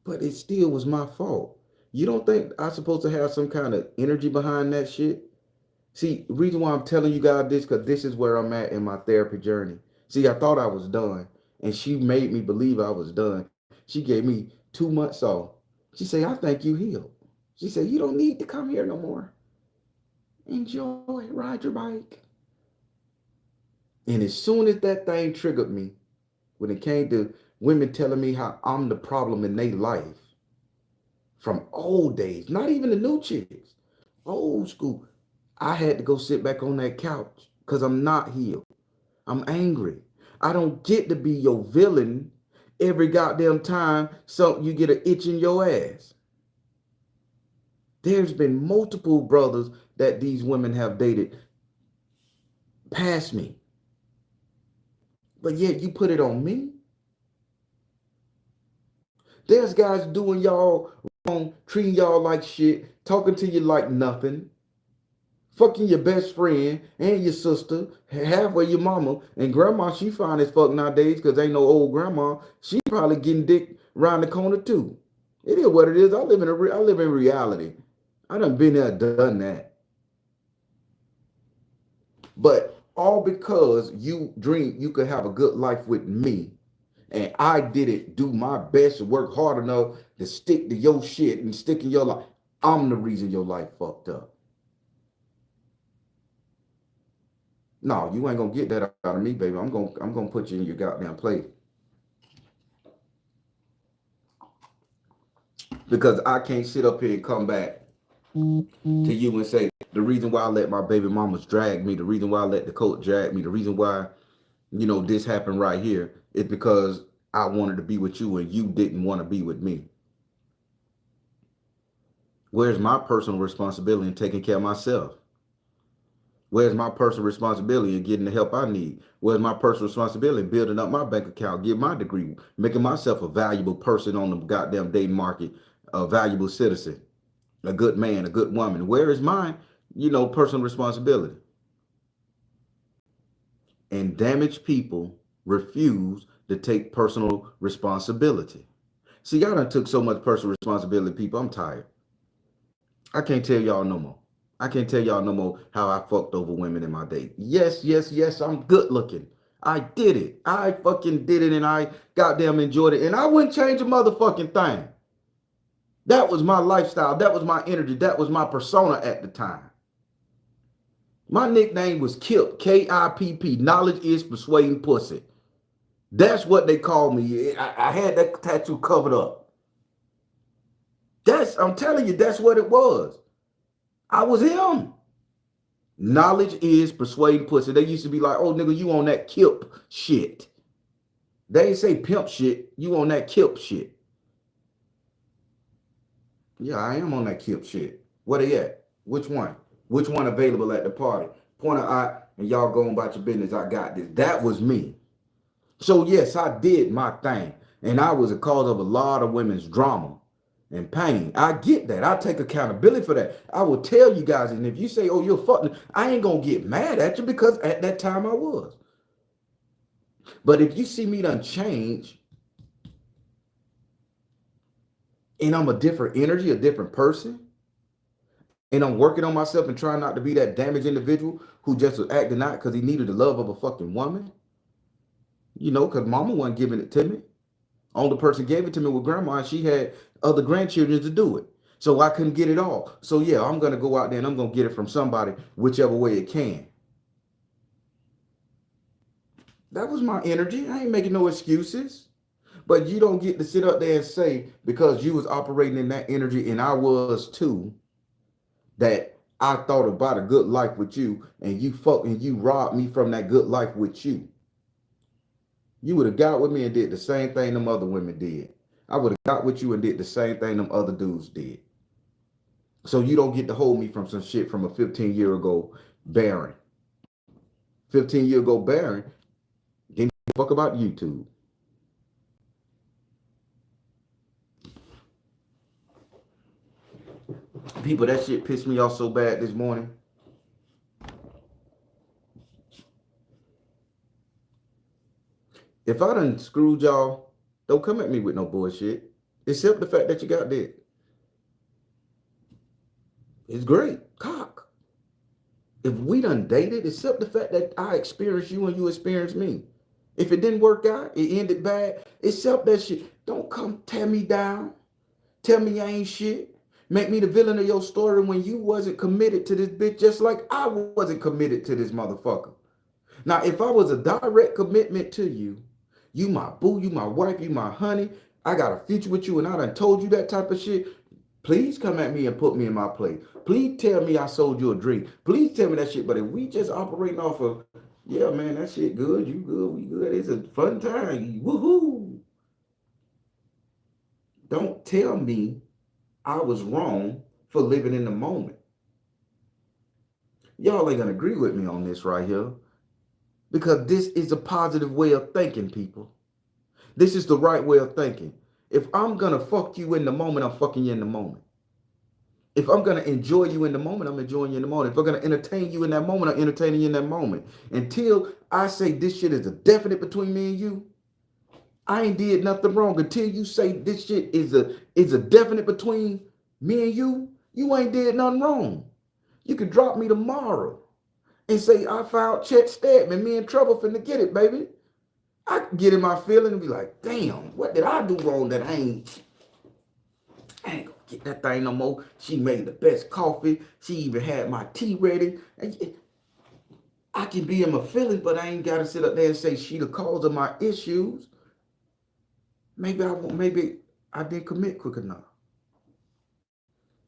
But it still was my fault. You don't think I'm supposed to have some kind of energy behind that shit? See, the reason why I'm telling you guys this, because this is where I'm at in my therapy journey. See, I thought I was done, and she made me believe I was done. She gave me 2 months off. She said, I think you healed. She said, you don't need to come here no more. Enjoy, ride your bike. And as soon as that thing triggered me, when it came to women telling me how I'm the problem in their life, from old days, not even the new chicks, old school, I had to go sit back on that couch because I'm not healed. I'm angry. I don't get to be your villain every goddamn time so you get an itch in your ass. There's been multiple brothers that these women have dated past me. But yet you put it on me. There's guys doing y'all wrong, treating y'all like shit, talking to you like nothing, fucking your best friend and your sister, halfway your mama, and grandma, she fine as fuck nowadays because ain't no old grandma. She probably getting dick around the corner too. It is what it is. I live in reality. I done been there, done that. But all because you dream you could have a good life with me, and I didn't do my best to work hard enough to stick to your shit and stick in your life. I'm the reason your life fucked up. No, you ain't gonna get that out of me, baby. I'm gonna put you in your goddamn place. Because I can't sit up here and come back to you and say the reason why I let my baby mamas drag me, the reason why I let the coach drag me, the reason why, this happened right here is because I wanted to be with you and you didn't want to be with me. Where's my personal responsibility in taking care of myself? Where's my personal responsibility in getting the help I need? Where's my personal responsibility in building up my bank account, getting my degree, making myself a valuable person on the goddamn dating market, a valuable citizen, a good man, a good woman? Where is my, personal responsibility? And damaged people refuse to take personal responsibility. See, y'all done took so much personal responsibility, people. I'm tired. I can't tell y'all no more. I can't tell y'all no more how I fucked over women in my day. Yes, yes, yes, I'm good looking. I did it. I fucking did it and I goddamn enjoyed it. And I wouldn't change a motherfucking thing. That was my lifestyle. That was my energy. That was my persona at the time. My nickname was KIPP, K-I-P-P. Knowledge is persuading pussy. That's what they called me. I had that tattoo covered up. I'm telling you, that's what it was. I was him. Knowledge is persuading pussy. They used to be like, oh, nigga, you on that KIPP shit. They ain't say pimp shit. You on that KIPP shit. Yeah, I am on that Kip shit. Where they at? Which one? Which one available at the party? Point of eye, and y'all going about your business. I got this. That was me. So yes, I did my thing, and I was a cause of a lot of women's drama and pain. I get that. I take accountability for that. I will tell you guys, and if you say, "Oh, you're fucking," I ain't gonna get mad at you because at that time I was. But if you see me done change, and I'm a different energy, a different person, and I'm working on myself and trying not to be that damaged individual who just was acting out because he needed the love of a fucking woman, because mama wasn't giving it to me. Only person gave it to me was grandma, and she had other grandchildren to do it. So I couldn't get it all. So yeah, I'm gonna go out there and I'm gonna get it from somebody, whichever way it can. That was my energy. I ain't making no excuses. But you don't get to sit up there and say because you was operating in that energy and I was too, that I thought about a good life with you and you robbed me from that good life with you. You would have got with me and did the same thing them other women did. I would have got with you and did the same thing them other dudes did. So you don't get to hold me from some shit from a 15-year ago Baron. 15-year ago Baron didn't give a fuck about YouTube. People, that shit pissed me off so bad this morning. If I done screwed y'all, don't come at me with no bullshit. Except the fact that you got dead. It's great. Cock. If we done dated, except the fact that I experienced you and you experienced me. If it didn't work out, it ended bad, accept that shit. Don't come tear me down. Tell me I ain't shit. Make me the villain of your story when you wasn't committed to this bitch just like I wasn't committed to this motherfucker. Now, if I was a direct commitment to you, you my boo, you my wife, you my honey, I got a future with you and I done told you that type of shit, please come at me and put me in my place. Please tell me I sold you a drink. Please tell me that shit. But if we just operating off of, yeah, man, that shit good, you good, we good, it's a fun time, woohoo. Don't tell me I was wrong for living in the moment. Y'all ain't gonna agree with me on this right here because this is a positive way of thinking, people. This is the right way of thinking. If I'm gonna fuck you in the moment, I'm fucking you in the moment. If I'm gonna enjoy you in the moment, I'm enjoying you in the moment. If I'm gonna entertain you in that moment, I'm entertaining you in that moment. Until I say this shit is a definite between me and you, I ain't did nothing wrong. Until you say this shit is a definite between me and you ain't did nothing wrong. You could drop me tomorrow and say I found Chet Stedman, me in trouble finna get it, baby. I can get in my feeling and be like, damn, what did I do wrong that I ain't gonna get that thing no more. She made the best coffee. She even had my tea ready. I can be in my feelings, but I ain't gotta sit up there and say she the cause of my issues. Maybe I didn't commit quick enough.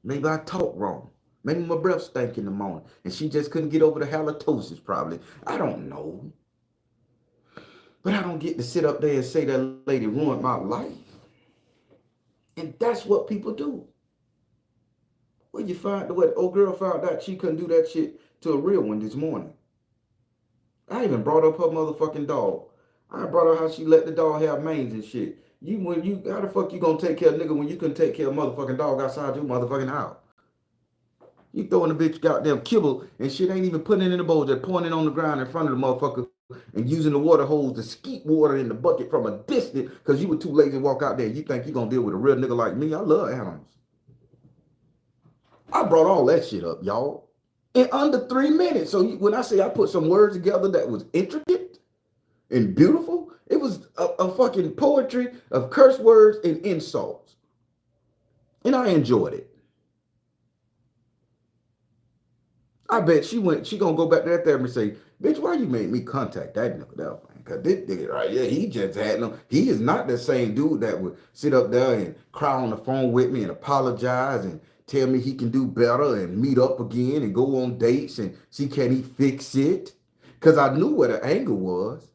Maybe I talk wrong. Maybe my breath stank in the morning and she just couldn't get over the halitosis probably. I don't know. But I don't get to sit up there and say that lady ruined my life. And that's what people do. Well, you find what old girl found out she couldn't do that shit to a real one this morning. I even brought up her motherfucking dog. I brought up how she let the dog have mange and shit. How the fuck you gonna take care of nigga when you couldn't take care of motherfucking dog outside your motherfucking house? You throwing the bitch goddamn kibble and shit ain't even putting it in the bowl, just pouring it on the ground in front of the motherfucker and using the water hose to skeet water in the bucket from a distance because you were too lazy to walk out there. You think you gonna deal with a real nigga like me? I love animals. I brought all that shit up, y'all, in under 3 minutes. So when I say I put some words together that was intricate and beautiful, it was a fucking poetry of curse words and insults. And I enjoyed it. I bet she gonna go back to that therapist and say, bitch, why you made me contact that nigga? Cause this nigga right here, he just had no, he is not the same dude that would sit up there and cry on the phone with me and apologize and tell me he can do better and meet up again and go on dates and see can he fix it. Cause I knew what the anger was.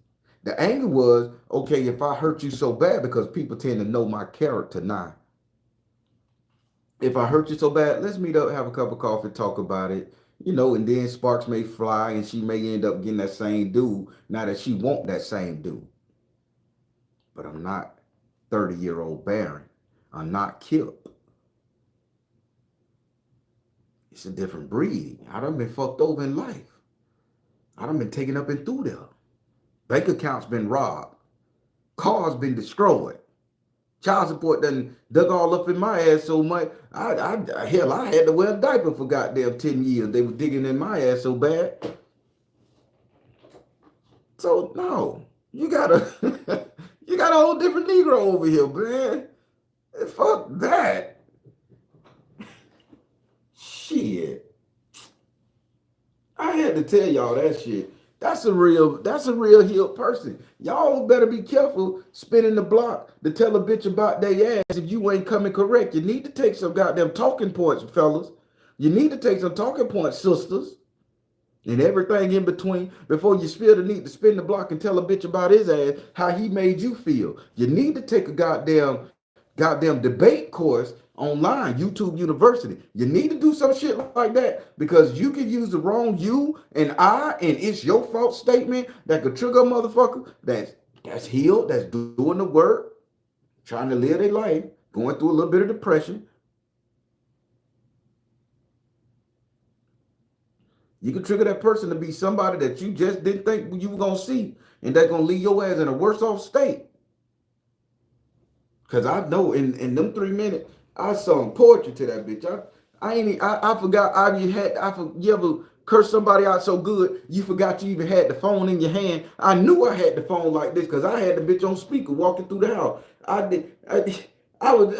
The anger was, okay, if I hurt you so bad, because people tend to know my character now. If I hurt you so bad, let's meet up, have a cup of coffee, talk about it. And then sparks may fly and she may end up getting that same dude now that she want that same dude. But I'm not 30-year-old Baron. I'm not Kip. It's a different breed. I done been fucked over in life. I done been taken up and through there. Bank accounts been robbed. Cars been destroyed. Child support done dug all up in my ass so much. Hell, I had to wear a diaper for goddamn 10 years. They were digging in my ass so bad. So no, you got a you got a whole different Negro over here, man. Fuck that. Shit. I had to tell y'all that shit. That's a real healed person. Y'all better be careful spinning the block to tell a bitch about their ass if you ain't coming correct. You need to take some goddamn talking points, fellas. You need to take some talking points, sisters. And everything in between before you feel the need to spin the block and tell a bitch about his ass how he made you feel. You need to take a goddamn debate course online, YouTube University. You need to do some shit like that because you can use the wrong you and I and it's your fault statement that could trigger a motherfucker that's healed, that's doing the work, trying to live their life, going through a little bit of depression. You can trigger that person to be somebody that you just didn't think you were gonna see, and that's gonna leave your ass in a worse off state. Cause I know in them 3 minutes, I sung poetry to that bitch. I forgot you ever cursed somebody out so good you forgot you even had the phone in your hand. I knew I had the phone like this because I had the bitch on speaker walking through the house. I was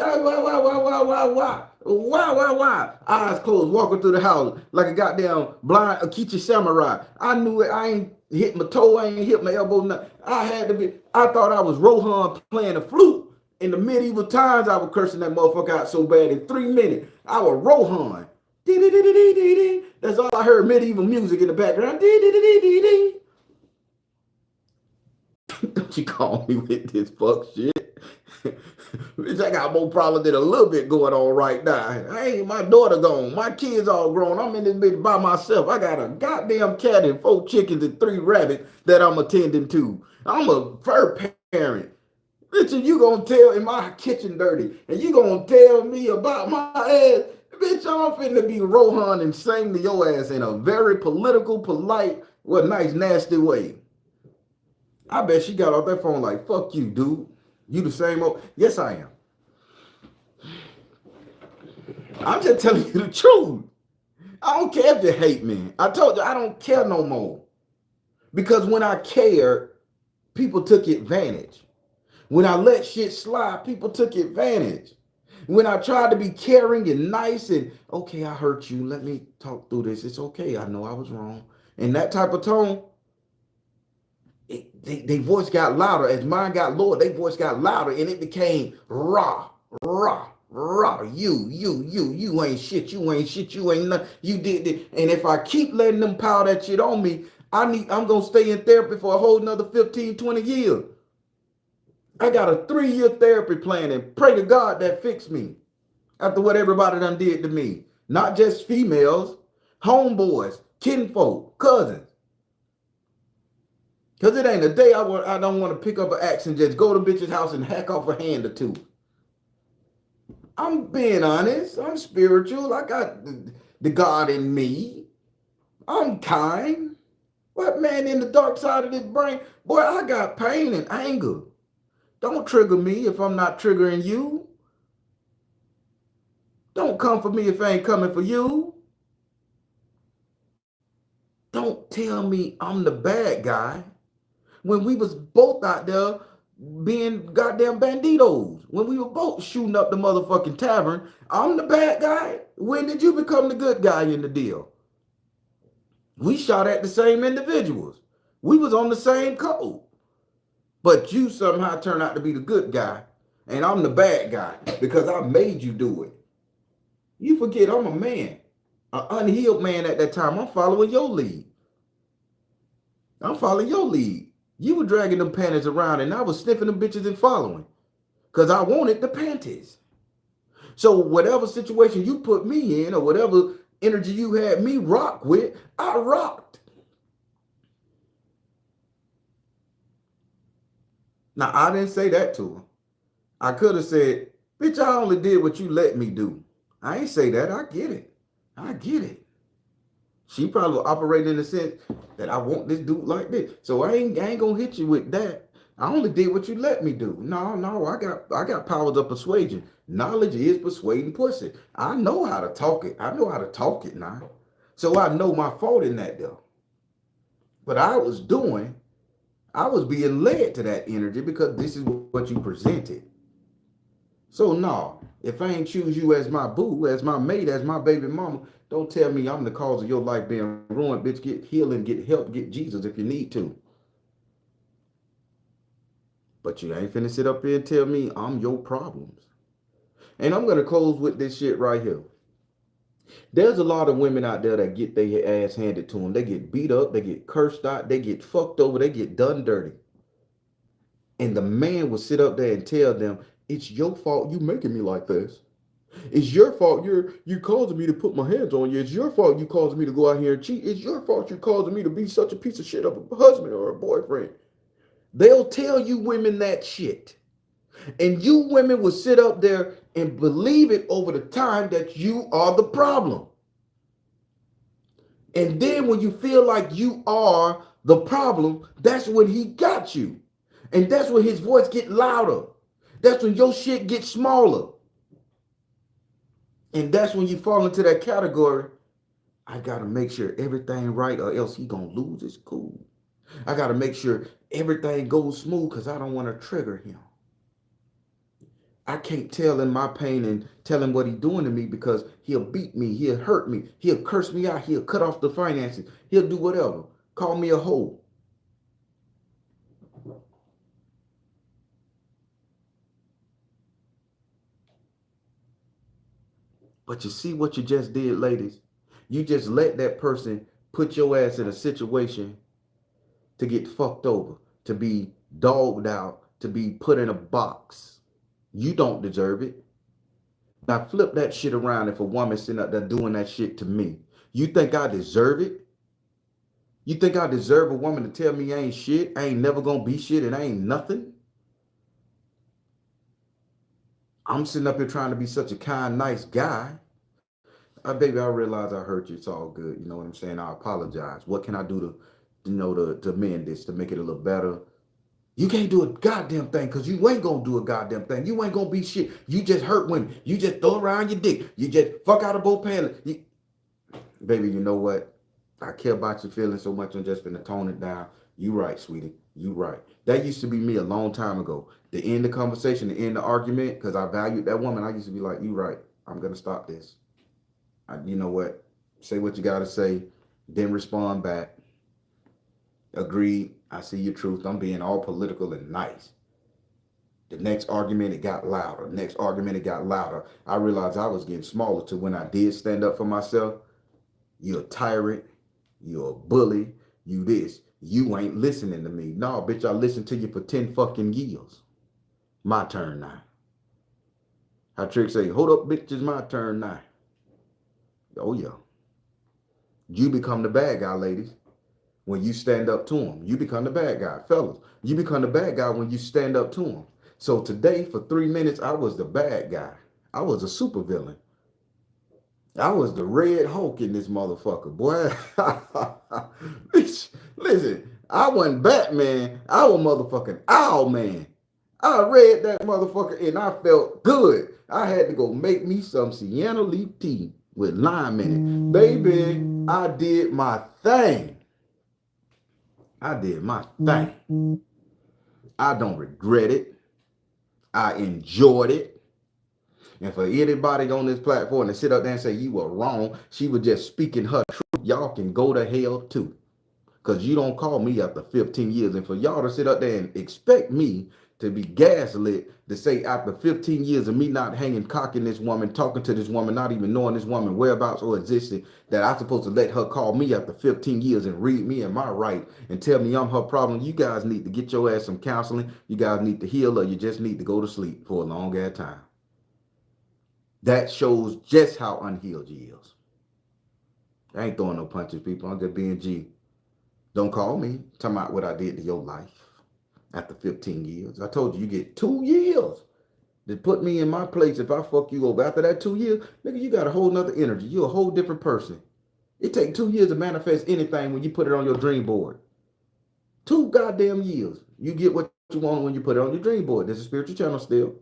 why eyes closed walking through the house like a goddamn blind Akichi samurai. I knew it. I ain't hit my toe. I ain't hit my elbow. Nothing. I thought I was Rohan playing the flute. In the medieval times, I was cursing that motherfucker out so bad in 3 minutes. I was Rohan. That's all I heard, medieval music in the background. Don't you call me with this fuck shit. Bitch, I got more problems than a little bit going on right now. Hey, my daughter gone. My kids all grown. I'm in this bitch by myself. I got a goddamn cat and 4 chickens and 3 rabbits that I'm attending to. I'm a fur parent. Bitch, and you gonna tell in my kitchen dirty, and you gonna tell me about my ass? Bitch, I'm finna be Rohan and sing to your ass in a very political, polite, nice, nasty way. I bet she got off that phone like, fuck you, dude. You the same old. Yes, I am. I'm just telling you the truth. I don't care if you hate me. I told you I don't care no more. Because when I cared, people took advantage. When I let shit slide, people took advantage. When I tried to be caring and nice and, okay, I hurt you. Let me talk through this. It's okay. I know I was wrong. In that type of tone, they voice got louder. As mine got lower, their voice got louder and it became raw, raw, raw. You ain't shit. You ain't shit. You ain't nothing. You did it. And if I keep letting them pile that shit on me, I'm going to stay in therapy for a whole nother 15, 20 years. I got a 3-year therapy plan and pray to God that fixed me after what everybody done did to me. Not just females, homeboys, kinfolk, cousins. Because it ain't a day I don't want to pick up an axe and just go to bitch's house and hack off a hand or two. I'm being honest. I'm spiritual. I got the God in me. I'm kind. But man, in the dark side of this brain, boy, I got pain and anger. Don't trigger me if I'm not triggering you. Don't come for me if I ain't coming for you. Don't tell me I'm the bad guy when we was both out there being goddamn banditos. When we were both shooting up the motherfucking tavern, I'm the bad guy. When did you become the good guy in the deal? We shot at the same individuals. We was on the same code. But you somehow turn out to be the good guy, and I'm the bad guy because I made you do it. You forget I'm a man, an unhealed man at that time. I'm following your lead. I'm following your lead. You were dragging them panties around, and I was sniffing them bitches and following because I wanted the panties. So whatever situation you put me in or whatever energy you had me rock with, I rocked. Now I didn't say that to her. I could have said, bitch, I only did what you let me do. I ain't say that. I get it. I get it. She probably operating in the sense that I want this dude like this. So I ain't gonna hit you with that. I only did what you let me do. No, no, I got powers of persuasion. Knowledge is persuading pussy. I know how to talk it. I know how to talk it now. So I know my fault in that though. But I was being led to that energy because this is what you presented. So no, if I ain't choose you as my boo, as my mate, as my baby mama, don't tell me I'm the cause of your life being ruined. Bitch, get healing, get help, get Jesus if you need to. But you ain't finna sit up here and tell me I'm your problems. And I'm gonna close with this shit right here. There's a lot of women out there that get their ass handed to them. They get beat up, they get cursed out, they get fucked over, they get done dirty. And the man will sit up there and tell them, it's your fault you making me like this. It's your fault you causing me to put my hands on you. It's your fault you causing me to go out here and cheat. It's your fault you causing me to be such a piece of shit of a husband or a boyfriend. They'll tell you women that shit. And you women will sit up there and believe it over the time that you are the problem. And then when you feel like you are the problem, that's when he got you. And that's when his voice get louder. That's when your shit gets smaller. And that's when you fall into that category. I gotta make sure everything right or else he gonna lose his cool. I gotta make sure everything goes smooth because I don't want to trigger him. I can't tell him my pain and tell him what he's doing to me because he'll beat me, he'll hurt me, he'll curse me out, he'll cut off the finances, he'll do whatever. Call me a hoe. But you see what you just did, ladies? You just let that person put your ass in a situation to get fucked over, to be dogged out, to be put in a box. You don't deserve it. Now flip that shit around if a woman sitting up there doing that shit to me. You think I deserve it? You think I deserve a woman to tell me I ain't shit, I ain't never gonna be shit, and I ain't nothing? I'm sitting up here trying to be such a kind, nice guy. Baby, I realize I hurt you. It's all good. You know what I'm saying? I apologize. What can I do to mend this, to make it a little better? You can't do a goddamn thing because you ain't gonna do a goddamn thing. You ain't gonna be shit. You just hurt women. You just throw around your dick. You just fuck out of both pants. Baby, you know what? I care about your feelings so much. I'm just gonna tone it down. You right, sweetie. You right. That used to be me a long time ago. To end the conversation, to end the argument, because I valued that woman. I used to be like, you right. I'm gonna stop this. You know what? Say what you gotta say. Then respond back. Agreed. I see your truth. I'm being all political and nice. The next argument, it got louder. Next argument, it got louder. I realized I was getting smaller to when I did stand up for myself. You're a tyrant. You're a bully. You this. You ain't listening to me. No, bitch, I listened to you for 10 fucking years. My turn now. How Trick say, hold up, bitch, it's my turn now. Oh, yeah. You become the bad guy, ladies. When you stand up to him, you become the bad guy. Fellas, you become the bad guy when you stand up to him. So today, for 3 minutes, I was the bad guy. I was a supervillain. I was the Red Hulk in this motherfucker, boy. Listen, I wasn't Batman. I was motherfucking Owl Man. I read that motherfucker and I felt good. I had to go make me some sienna leaf tea with lime in it. Baby, I did my thing. I did my thing. I don't regret it. I enjoyed it. And for anybody on this platform to sit up there and say you were wrong, she was just speaking her truth. Y'all can go to hell too. Because you don't call me after 15 years. And for y'all to sit up there and expect me to be gaslit, to say after 15 years of me not hanging cock in this woman, talking to this woman, not even knowing this woman whereabouts or existing, that I'm supposed to let her call me after 15 years and read me and my right and tell me I'm her problem. You guys need to get your ass some counseling. You guys need to heal, or you just need to go to sleep for a long ass time. That shows just how unhealed you is. I ain't throwing no punches, people. I'm just being G. Don't call me. Talking about what I did to your life after 15 years. I told you, you get 2 years to put me in my place if I fuck you over. After that 2 years, nigga, you got a whole nother energy. You're a whole different person. It take 2 years to manifest anything when you put it on your dream board. 2 goddamn years. You get what you want when you put it on your dream board. There's a spiritual channel still.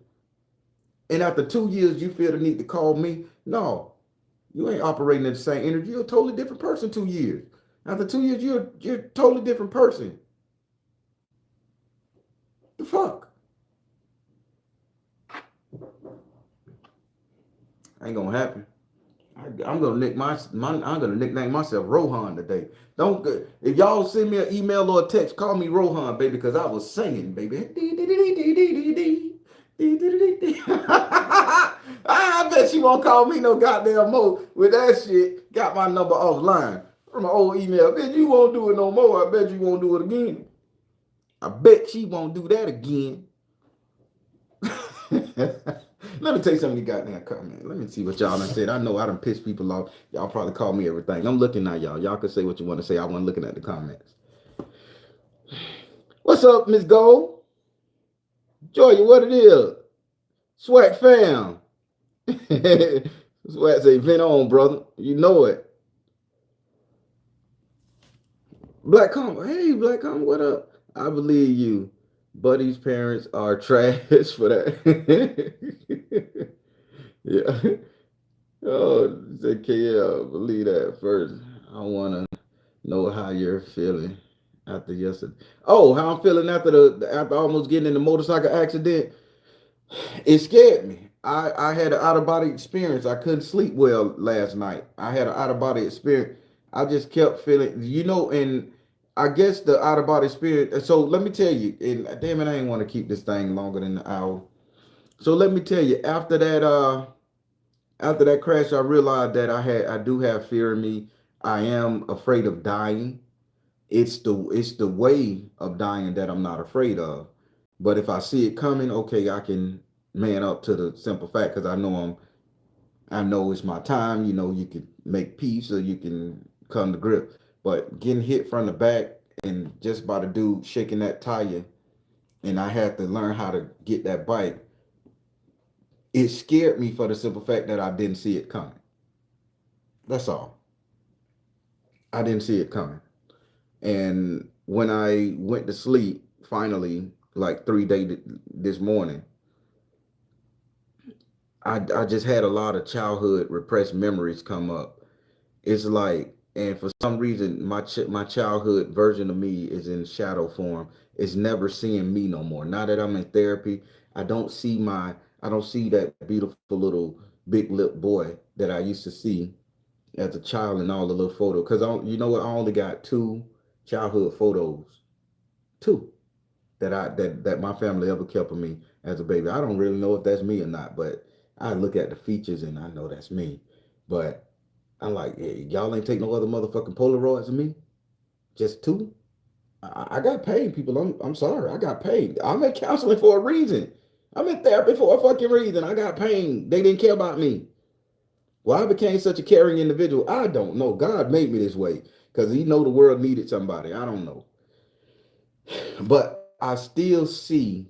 And after 2 years, you feel the need to call me. No, you ain't operating in the same energy. You're a totally different person 2 years. After 2 years, you're a totally different person. The fuck? Ain't gonna happen. I'm gonna I'm gonna nickname myself Rohan today. Don't if y'all send me an email or a text, call me Rohan, baby, because I was singing, baby. I bet she won't call me no goddamn more with that shit. Got my number offline from my old email. Bitch, you won't do it no more. I bet you won't do it again. I bet she won't do that again. Let me tell you something you goddamn comment. Let me see what y'all done said. I know I done pissed people off. Y'all probably call me everything. I'm looking at y'all. Y'all can say what you want to say. I wasn't looking at the comments. What's up, Miss Gold? Joy, what it is? Swag fam. Swag say, vent on, brother. You know it. Black Com. Hey, Black Com, what up? I believe you. Buddy's parents are trash for that. Yeah. Oh, say KL, believe that first. I want to know how you're feeling after yesterday. Oh, how I'm feeling after almost getting in the motorcycle accident. It scared me. I had an out of body experience. I couldn't sleep well last night. I had an out of body experience. I just kept feeling, and I guess the out of body experience. So let me tell you, and damn it, I ain't want to keep this thing longer than an hour. So let me tell you, after that crash, I realized that I do have fear in me. I am afraid of dying. It's the way of dying that I'm not afraid of. But if I see it coming, okay, I can man up to the simple fact because I know it's my time. You can make peace or you can come to grip. But getting hit from the back and just by the dude shaking that tire, and I had to learn how to get that bike. It scared me for the simple fact that I didn't see it coming. That's all. I didn't see it coming. And when I went to sleep, finally, like 3 days this morning, I just had a lot of childhood repressed memories come up. It's like, and for some reason, my childhood version of me is in shadow form. It's never seeing me no more. Now that I'm in therapy, I don't see that beautiful little big lip boy that I used to see as a child in all the little photos. Because you know what? I only got two childhood photos, two that my family ever kept of me as a baby. I don't really know if that's me or not, but I look at the features and I know that's me. But I'm like, hey, y'all ain't take no other motherfucking Polaroids of me, just two. I got paid, people. I'm sorry, I got paid. I'm in counseling for a reason. I'm in therapy for a fucking reason. I got pain. They didn't care about me. Why I became such a caring individual, I don't know. God made me this way because He know the world needed somebody. I don't know, but I still see.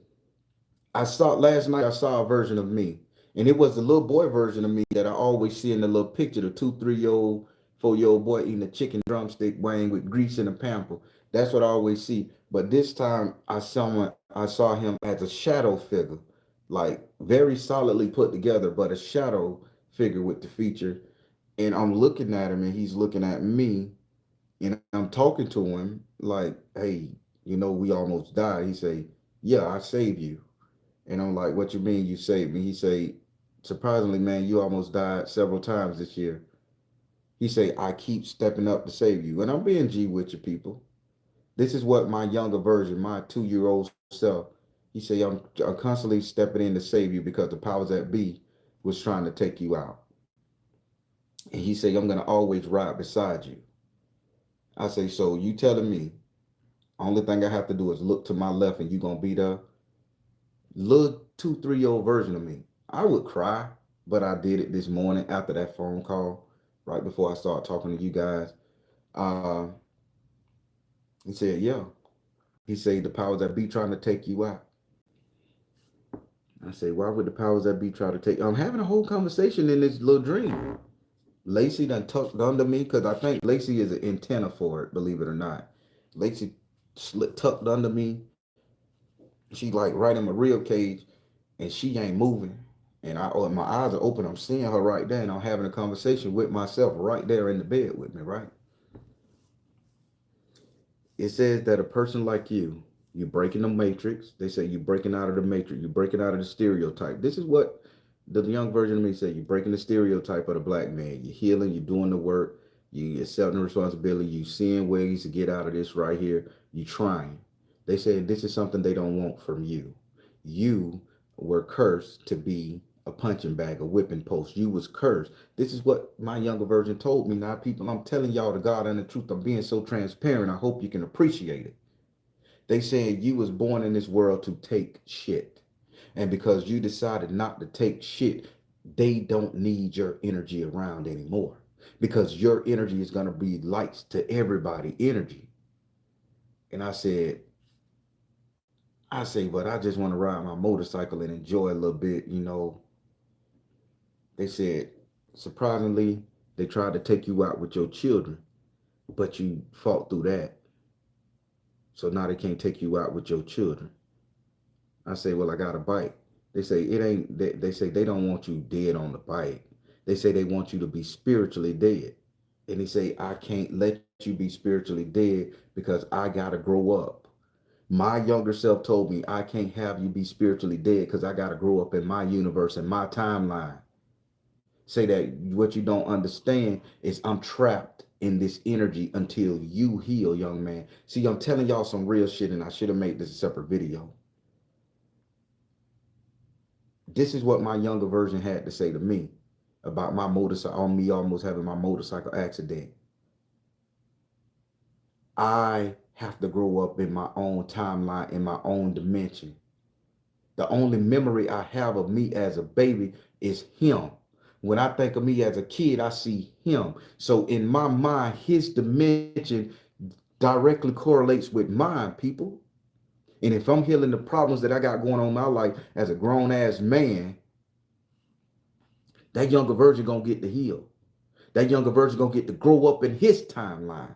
I saw last night. I saw a version of me, and it was the little boy version of me that I always see in the little picture. The 2, 3 year old, 4 year old boy eating a chicken drumstick, weighing with grease and a pamper. That's what I always see. But this time, I saw him as a shadow figure, like very solidly put together, but a shadow figure with the feature. And I'm looking at him, and he's looking at me, and I'm talking to him like, "Hey, we almost died." He say, "Yeah, I saved you." And I'm like, "What you mean you saved me?" He say, "Surprisingly, man, you almost died several times this year." He say, "I keep stepping up to save you." And I'm being G with you, people. This is what my younger version, my 2 year old self, he say, I'm constantly stepping in to save you because the powers that be was trying to take you out. And he say, "I'm going to always ride beside you." I say, "So you telling me only thing I have to do is look to my left and you going to be there?" Little 2, 3 year old version of me, I would cry, but I did it this morning after that phone call, right before I start talking to you guys. Uh, he said, yeah. He said the powers that be trying to take you out. I say, why would the powers that be try to take? I'm having a whole conversation in this little dream. Lacey done tucked under me because I think Lacey is an antenna for it, believe it or not. Lacey tucked under me. She like right in my rib cage, and she ain't moving. And my eyes are open. I'm seeing her right there, and I'm having a conversation with myself right there in the bed with me, right? It says that a person like you're breaking the matrix. They say you're breaking out of the matrix. You're breaking out of the stereotype. This is what the young version of me said. You're breaking the stereotype of the black man. You're healing. You're doing the work. You accepting the responsibility. You seeing ways to get out of this right here. You trying. They say this is something they don't want from you. You were cursed to be a punching bag, a whipping post. You was cursed. This is what my younger version told me. Now, people, I'm telling y'all the God and the truth. I'm being so transparent. I hope you can appreciate it. They said you was born in this world to take shit. And because you decided not to take shit, they don't need your energy around anymore. Because your energy is gonna be lights to everybody energy. And I say, but I just want to ride my motorcycle and enjoy a little bit, you know. They said, surprisingly, they tried to take you out with your children, but you fought through that. So now they can't take you out with your children. I say, well, I got a bike. They say it ain't. They say they don't want you dead on the bike. They say they want you to be spiritually dead. And they say I can't let you be spiritually dead because I gotta grow up. My younger self told me I can't have you be spiritually dead because I gotta grow up in my universe and my timeline. Say that what you don't understand is I'm trapped in this energy until you heal, young man. See, I'm telling y'all some real shit, and I should have made this a separate video. This is what my younger version had to say to me about my motorcycle, on me almost having my motorcycle accident. I have to grow up in my own timeline, in my own dimension. The only memory I have of me as a baby is him. When I think of me as a kid, I see him. So in my mind, his dimension directly correlates with mine, people. And if I'm healing the problems that I got going on in my life as a grown ass man, that younger version gonna get to heal. That younger version gonna get to grow up in his timeline.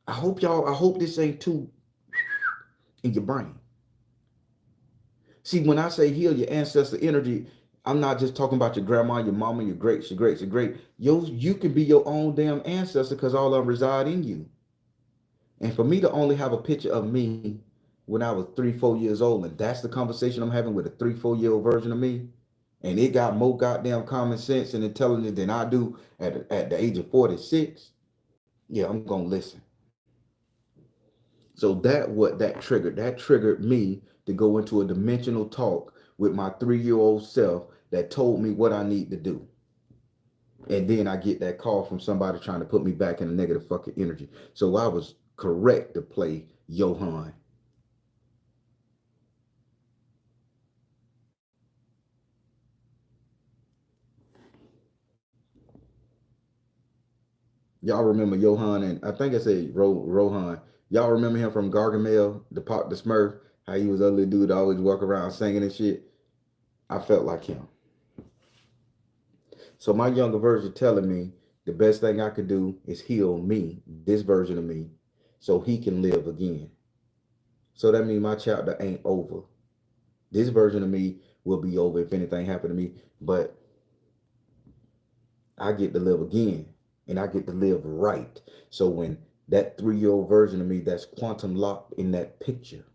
I hope this ain't too in your brain. See, when I say heal your ancestor energy, I'm not just talking about your grandma, your mama, your greats, your greats, your great. You can be your own damn ancestor because all of them reside in you. And for me to only have a picture of me when I was 3, 4 years old, and that's the conversation I'm having with a 3, 4 year old version of me, and it got more goddamn common sense and intelligence than I do at the age of 46, yeah, I'm gonna listen. So that triggered me to go into a dimensional talk with my 3 year old self that told me what I need to do. And then I get that call from somebody trying to put me back in a negative fucking energy. So I was correct to play Johan. Y'all remember Johan, and I think I said Rohan. Y'all remember him from Gargamel, the Smurf, how he was a little dude that always walk around singing and shit. I felt like him. So my younger version telling me the best thing I could do is heal me, this version of me, so he can live again. So that means my chapter ain't over. This version of me will be over if anything happened to me, but I get to live again and I get to live right. So when that 3 year old version of me that's quantum locked in that picture,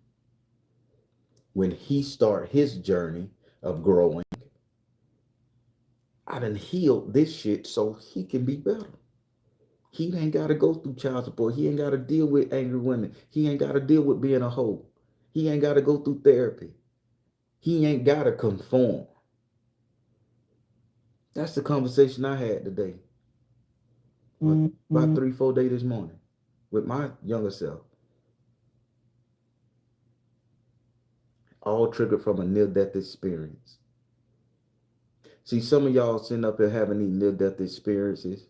when he start his journey of growing, I done healed this shit so he can be better. He ain't got to go through child support. He ain't got to deal with angry women. He ain't got to deal with being a hoe. He ain't got to go through therapy. He ain't got to conform. That's the conversation I had today. About 3, 4 days this morning with my younger self. all triggered from a near-death experience. See, some of y'all sitting up here having these near-death experiences,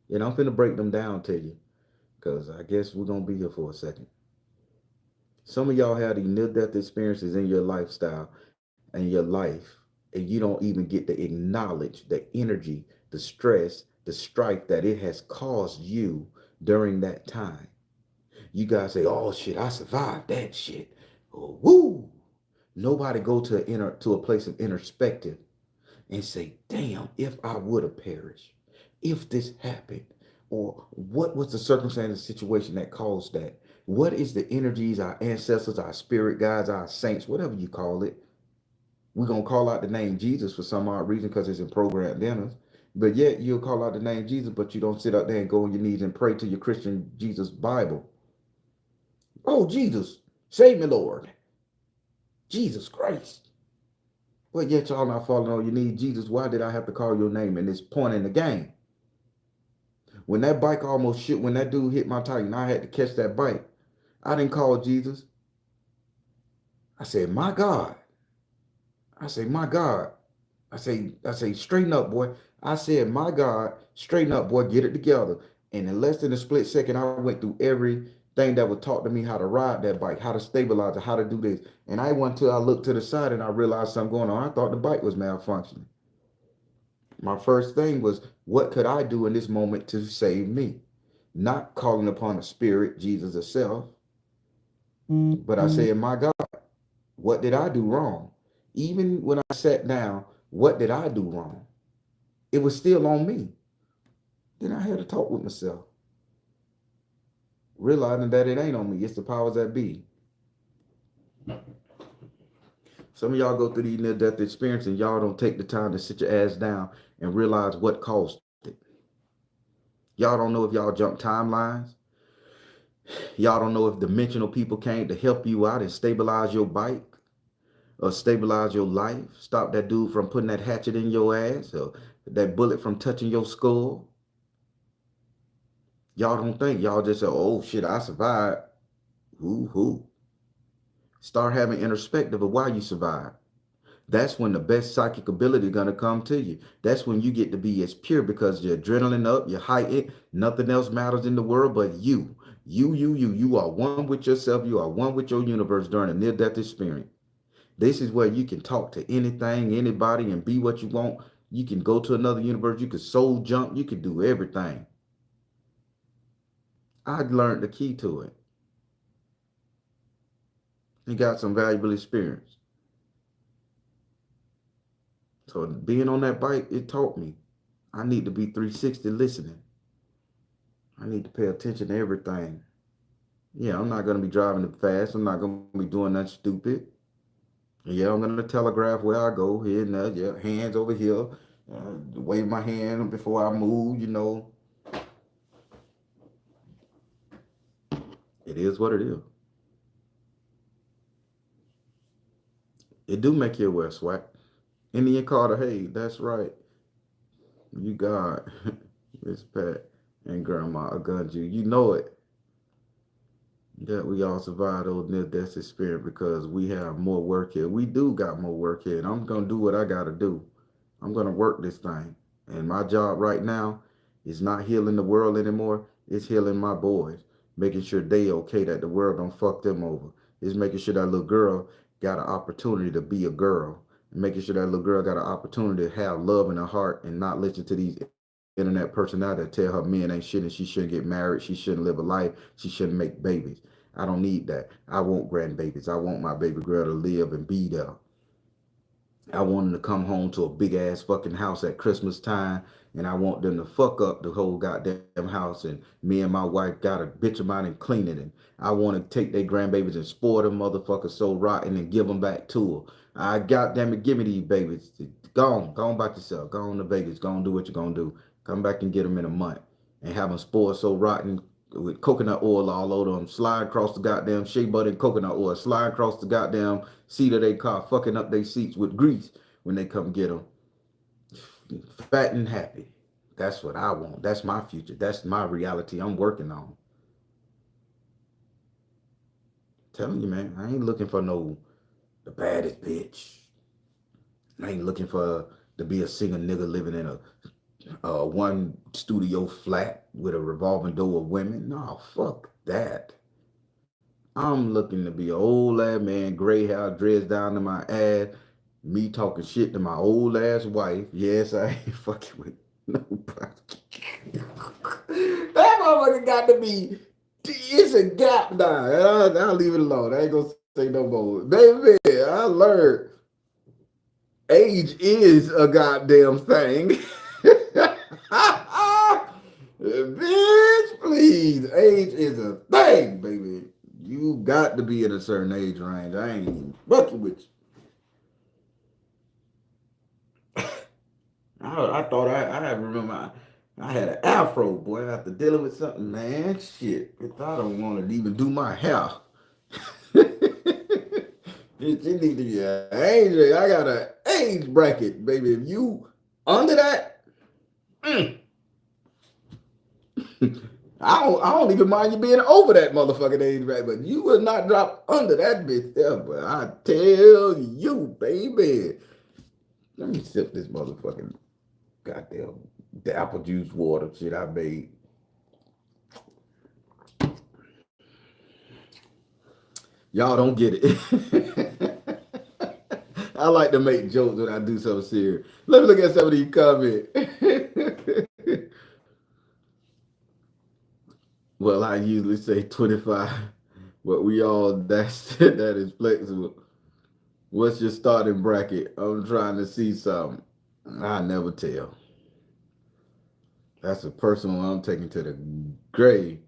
and I'm finna break them down to you, because I guess we're gonna be here for a second. Some of y'all have these near-death experiences in your lifestyle and your life, and you don't even get to acknowledge the energy, the stress, the strife that it has caused you during that time. You guys say, "Oh shit, I survived that shit." Oh, woo! Nobody go to a place of introspective and say, "Damn, if I would have perished, if this happened, or what was the circumstance, situation that caused that? What is the energies, our ancestors, our spirit guides, our saints, whatever you call it? We're gonna call out the name Jesus for some odd reason because it's in programmed in us. But yet you'll call out the name Jesus, but you don't sit up there and go on your knees and pray to your Christian Jesus Bible. Oh Jesus, save me, Lord. Jesus Christ. But yet y'all not falling on your knees. Jesus, why did I have to call your name in this point in the game? When that bike almost shit, when that dude hit my tire and I had to catch that bike, I didn't call Jesus. I said, my God. I say, my God. I say, straighten up, boy. I said, my God, straighten up, boy, get it together. And in less than a split second, I went through everything that was taught to me how to ride that bike, how to stabilize it, how to do this. And I went till I looked to the side and I realized something going on. I thought the bike was malfunctioning. My first thing was, what could I do in this moment to save me? Not calling upon a spirit, Jesus itself, but I said, my God, what did I do wrong? Even when I sat down, what did I do wrong? It was still on me. Then I had to talk with myself, realizing that it ain't on me. It's the powers that be. Some of y'all go through these near-death experiences and y'all don't take the time to sit your ass down and realize what caused it. Y'all don't know if y'all jump timelines. Y'all don't know if dimensional people came to help you out and stabilize your bike or stabilize your life. Stop that dude from putting that hatchet in your ass or that bullet from touching your skull. Y'all don't think. Y'all just say, oh shit, I survived. Who? Start having introspective of why you survived. That's when the best psychic ability gonna come to you. That's when you get to be as pure because your adrenaline up, you're heightened, nothing else matters in the world but you. You. You are one with yourself. You are one with your universe during a near-death experience. This is where you can talk to anything, anybody, and be what you want. You can go to another universe. You can soul jump. You can do everything. I learned the key to it. And got some valuable experience. So being on that bike, it taught me I need to be 360 listening. I need to pay attention to everything. Yeah, I'm not going to be driving it fast. I'm not going to be doing nothing stupid. Yeah, I'm going to telegraph where I go here and there. Yeah, hands over here. Wave my hand before I move, It is what it is. It do make you aware, SWAT. Indian Carter, hey, that's right. You got Miss Pat and Grandma Agunju. You know it. That we all survived those near death experience because we have more work here. We do got more work here, and I'm gonna do what I gotta do. I'm gonna work this thing. And my job right now is not healing the world anymore. It's healing my boys, making sure they okay, that the world don't fuck them over. It's making sure that little girl got an opportunity to be a girl. Making sure that little girl got an opportunity to have love in her heart and not listen to these internet personalities that tell her men ain't shit and she shouldn't get married, she shouldn't live a life, she shouldn't make babies. I don't need that. I want grandbabies. I want my baby girl to live and be there. I want them to come home to a big ass fucking house at Christmas time, and I want them to fuck up the whole goddamn house. And me and my wife got a bitch about and clean it. And I want to take their grandbabies and spoil them motherfuckers so rotten and give them back to her. I goddamn it, give me these babies. Go on about yourself. Go on to Vegas. Go on do what you're gonna do. Come back and get them in a month and have them spoiled so rotten with coconut oil all over them, slide across the goddamn shea butter and coconut oil, slide across the goddamn seat of their car, fucking up their seats with grease when they come get them. Fat and happy. That's what I want. That's my future. That's my reality I'm working on. Telling you, man, I ain't looking for no the baddest bitch. I ain't looking for to be a single nigga living in a one studio flat with a revolving door of women. No, fuck that. I'm looking to be an old ass man, gray hair, dreads down to my ass, me talking shit to my old ass wife. Yes, I ain't fucking with nobody. That motherfucker got to be. It's a gap now. I'll leave it alone. I ain't gonna say no more. Baby, I learned age is a goddamn thing. Bitch, please. Age is a thing, baby. You got to be at a certain age range. I ain't even fucking with you. I thought I remember I had an afro, boy, after dealing with something, man. Shit. I don't want to even do my hair. It need to be an age. I got an age bracket, baby. If you under that, I don't even mind you being over that motherfucking age bracket, but you will not drop under that bitch there. But I tell you, baby. Let me sip this motherfucking goddamn the apple juice water shit I made. Y'all don't get it. I like to make jokes when I do something serious. Let me look at some of these comments. Well, I usually say 25, but we all that is flexible. What's your starting bracket? I'm trying to see something. I never tell. That's a personal one I'm taking to the grave.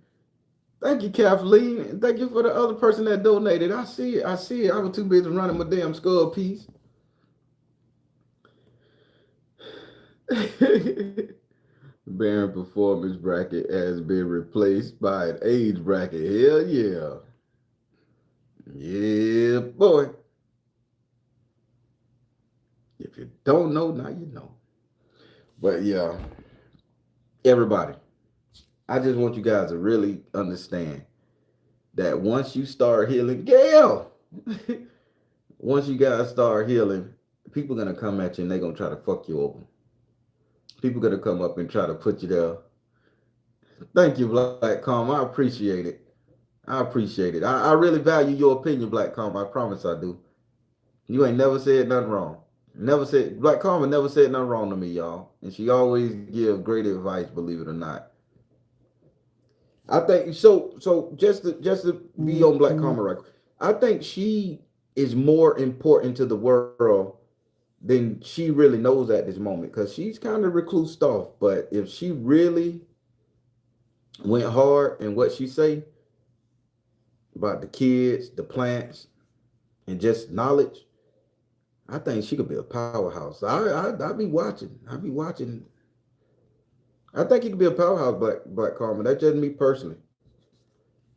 Thank you, Kathleen. And thank you for the other person that donated. I see it. I see it. I was too busy running my damn skull piece. Baron performance bracket has been replaced by an age bracket. Hell yeah. Yeah, boy. If you don't know, now you know. But yeah, everybody, I just want you guys to really understand that once you start healing, Gail, once you guys start healing, people gonna come at you and they gonna try to fuck you over. People gonna come up and try to put you there. Thank you, Black Calm. I appreciate it. I appreciate it. I really value your opinion, Black Calm. I promise I do. You ain't never said nothing wrong. Never said Black Karma never said nothing wrong to me, y'all. And she always give great advice, believe it or not. I think so. So just to be on Black Karma right quick, I think she is more important to the world than she really knows at this moment because she's kind of reclused off. But if she really went hard in what she say about the kids, the plants, and just knowledge, I think she could be a powerhouse. I be watching. I be watching. I think you could be a powerhouse, Black Karma. That's just me personally.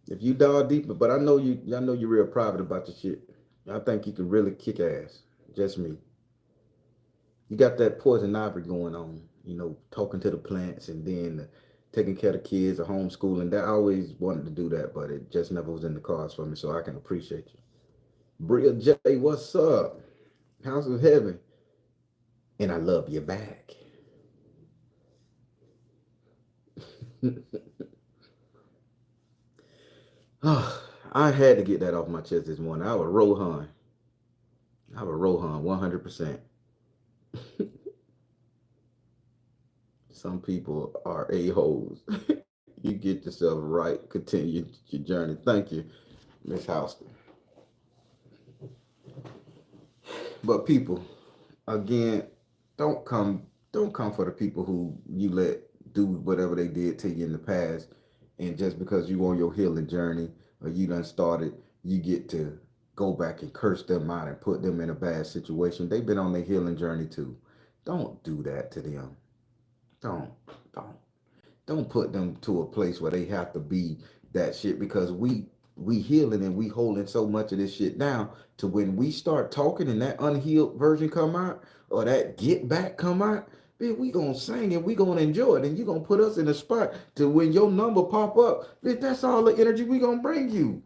If you dive deeper, but I know you're real private about your shit. I think you can really kick ass. Just me. You got that poison ivy going on. You know, talking to the plants and then taking care of the kids, or homeschooling. That I always wanted to do that, but it just never was in the cards for me. So I can appreciate you. Bria J, what's up? House of Heaven, and I love you back. I had to get that off my chest this morning. I was Rohan. 100%. Some people are a-holes. You get yourself right. Continue your journey. Thank you, Miss Houston. But people, again, don't come don't come for the people who you let do whatever they did to you in the past, and just because you on your healing journey or you done started, you get to go back and curse them out and put them in a bad situation. They've been on their healing journey too. Don't do that to them. Don't don't don't put them to a place where they have to be that shit, because we healing and we holding so much of this shit down to when we start talking and that unhealed version come out or that get back come out, bitch, we gonna sing and we gonna enjoy it, and you gonna put us in a spot to when your number pop up, bitch, that's all the energy we gonna bring you.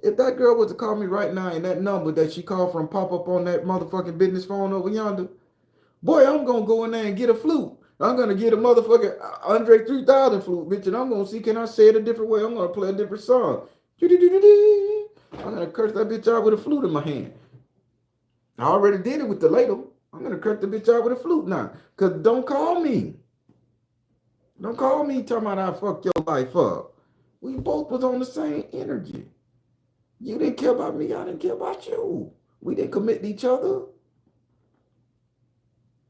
If that girl was to call me right now and that number that she called from pop up on that motherfucking business phone over yonder, boy, I'm gonna go in there and get a flute. I'm gonna get a motherfucking Andre 3000 flute, bitch, and I'm gonna see can I say it a different way. I'm gonna play a different song. I'm gonna curse that bitch out with a flute in my hand. I already did it with the ladle. I'm gonna curse the bitch out with a flute now. Cause don't call me. Don't call me talking about I fucked your life up. We both was on the same energy. You didn't care about me, I didn't care about you. We didn't commit to each other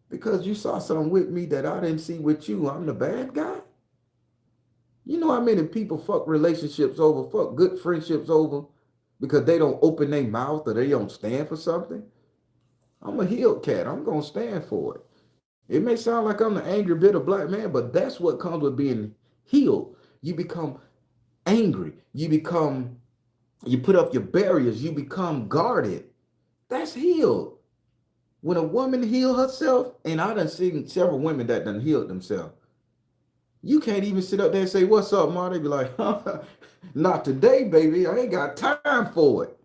because you saw something with me that I didn't see with you. I'm the bad guy. You know how many people fuck relationships over, fuck good friendships over because they don't open their mouth or they don't stand for something? I'm a healed cat. I'm gonna stand for it. It may sound like I'm the angry, bitter black man, but that's what comes with being healed. You become angry. You put up your barriers. You become guarded. That's healed. When a woman heal herself, and I done seen several women that done healed themselves, you can't even sit up there and say, "What's up, Ma?" They be like, "Not today, baby. I ain't got time for it."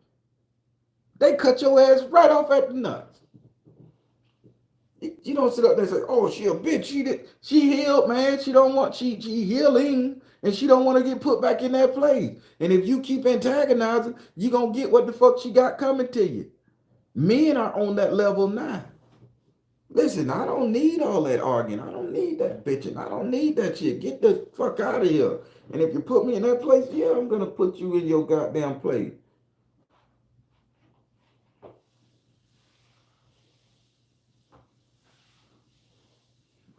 They cut your ass right off at the nuts. You don't sit up there and say, "Oh, she a bitch. She healed, man. She healing, and she don't want to get put back in that place." And if you keep antagonizing, you gonna get what the fuck she got coming to you. Men are on that level now. Listen, I don't need all that arguing. I don't need that bitching. I don't need that shit. Get the fuck out of here. And if you put me in that place, yeah, I'm gonna put you in your goddamn place.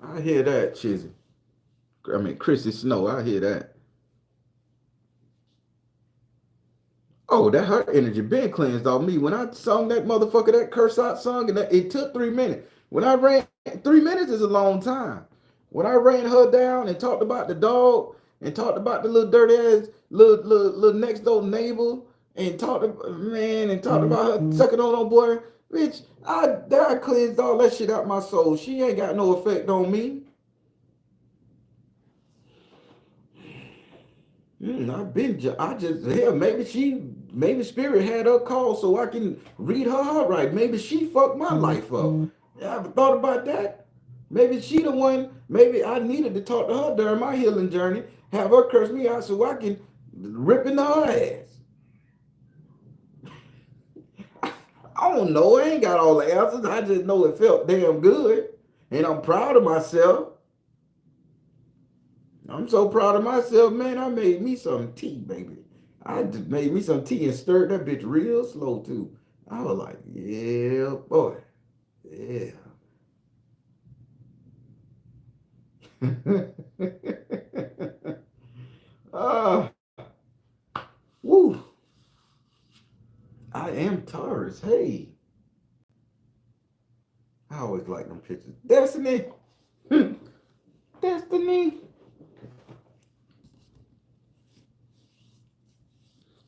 I hear that, Chizzy. I mean, Chrissy Snow. I hear that. Oh, that her energy been cleansed off me. When I sung that motherfucker, that curse out song, and it took 3 minutes. When I ran 3 minutes is a long time. When I ran her down and talked about the dog and talked about the little dirty ass little next door neighbor and talked about her sucking on boy, bitch, I cleansed all that shit out my soul. She ain't got no effect on me. I've been, I just, hell, maybe Spirit had her call so I can read her heart right. Maybe she fucked my life up. Yeah, I ever thought about that? Maybe she the one, maybe I needed to talk to her during my healing journey, have her curse me out so I can rip into her ass. I don't know. I ain't got all the answers. I just know it felt damn good. And I'm proud of myself. I'm so proud of myself, man. I made me some tea, baby. I just made me some tea and stirred that bitch real slow too. I was like, yeah, boy, yeah. Ah, woo. I am Taurus. Hey, I always like them pictures. Destiny, Destiny.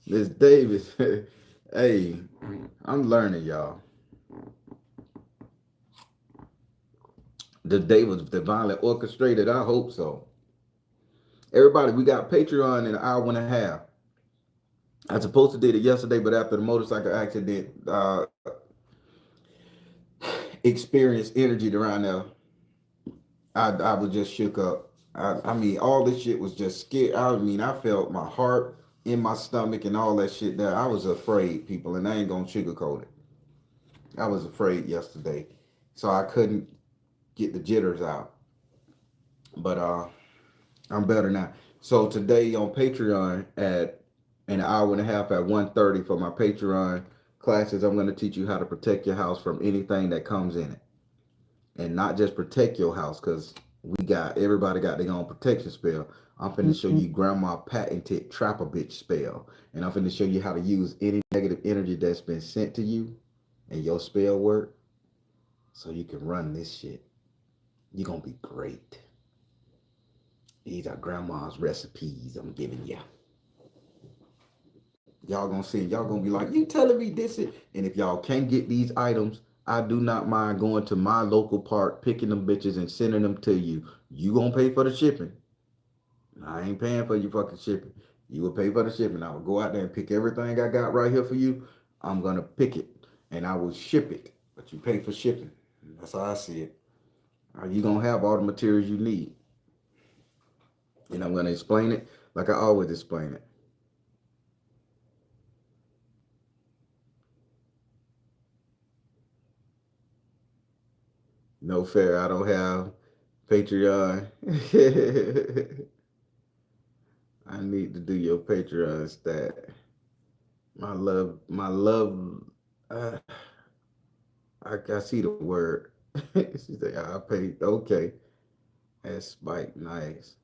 Miss Davis. Hey, I'm learning, y'all. The day was divinely orchestrated. I hope so. Everybody, we got Patreon in an hour and a half. I supposed to did it yesterday, but after the motorcycle accident, experienced energy around there, I was just shook up. I mean, all this shit was just scared. I mean, I felt my heart in my stomach and all that shit there. I was afraid, people, and I ain't gonna sugarcoat it. I was afraid yesterday, so I couldn't get the jitters out. But I'm better now. So today on Patreon at an hour and a half at 1:30 for my Patreon classes, I'm going to teach you how to protect your house from anything that comes in it. And not just protect your house, because everybody got their own protection spell. I'm finna show you grandma patented trap a bitch spell. And I'm finna show you how to use any negative energy that's been sent to you and your spell work so you can run this shit. You're gonna be great. These are grandma's recipes I'm giving you. Y'all gonna see, y'all gonna be like, you telling me this is, and if y'all can't get these items, I do not mind going to my local park, picking them bitches and sending them to you. You gonna pay for the shipping. I ain't paying for your fucking shipping. You will pay for the shipping. I will go out there and pick everything I got right here for you. I'm gonna pick it and I will ship it. But you pay for shipping. That's how I see it. You gonna have all the materials you need. And I'm gonna explain it like I always explain it. No fair. I don't have Patreon. I need to do your Patreon stat. My love. Uh, I see the word. She said, I paid. Okay. That's Spike. Nice.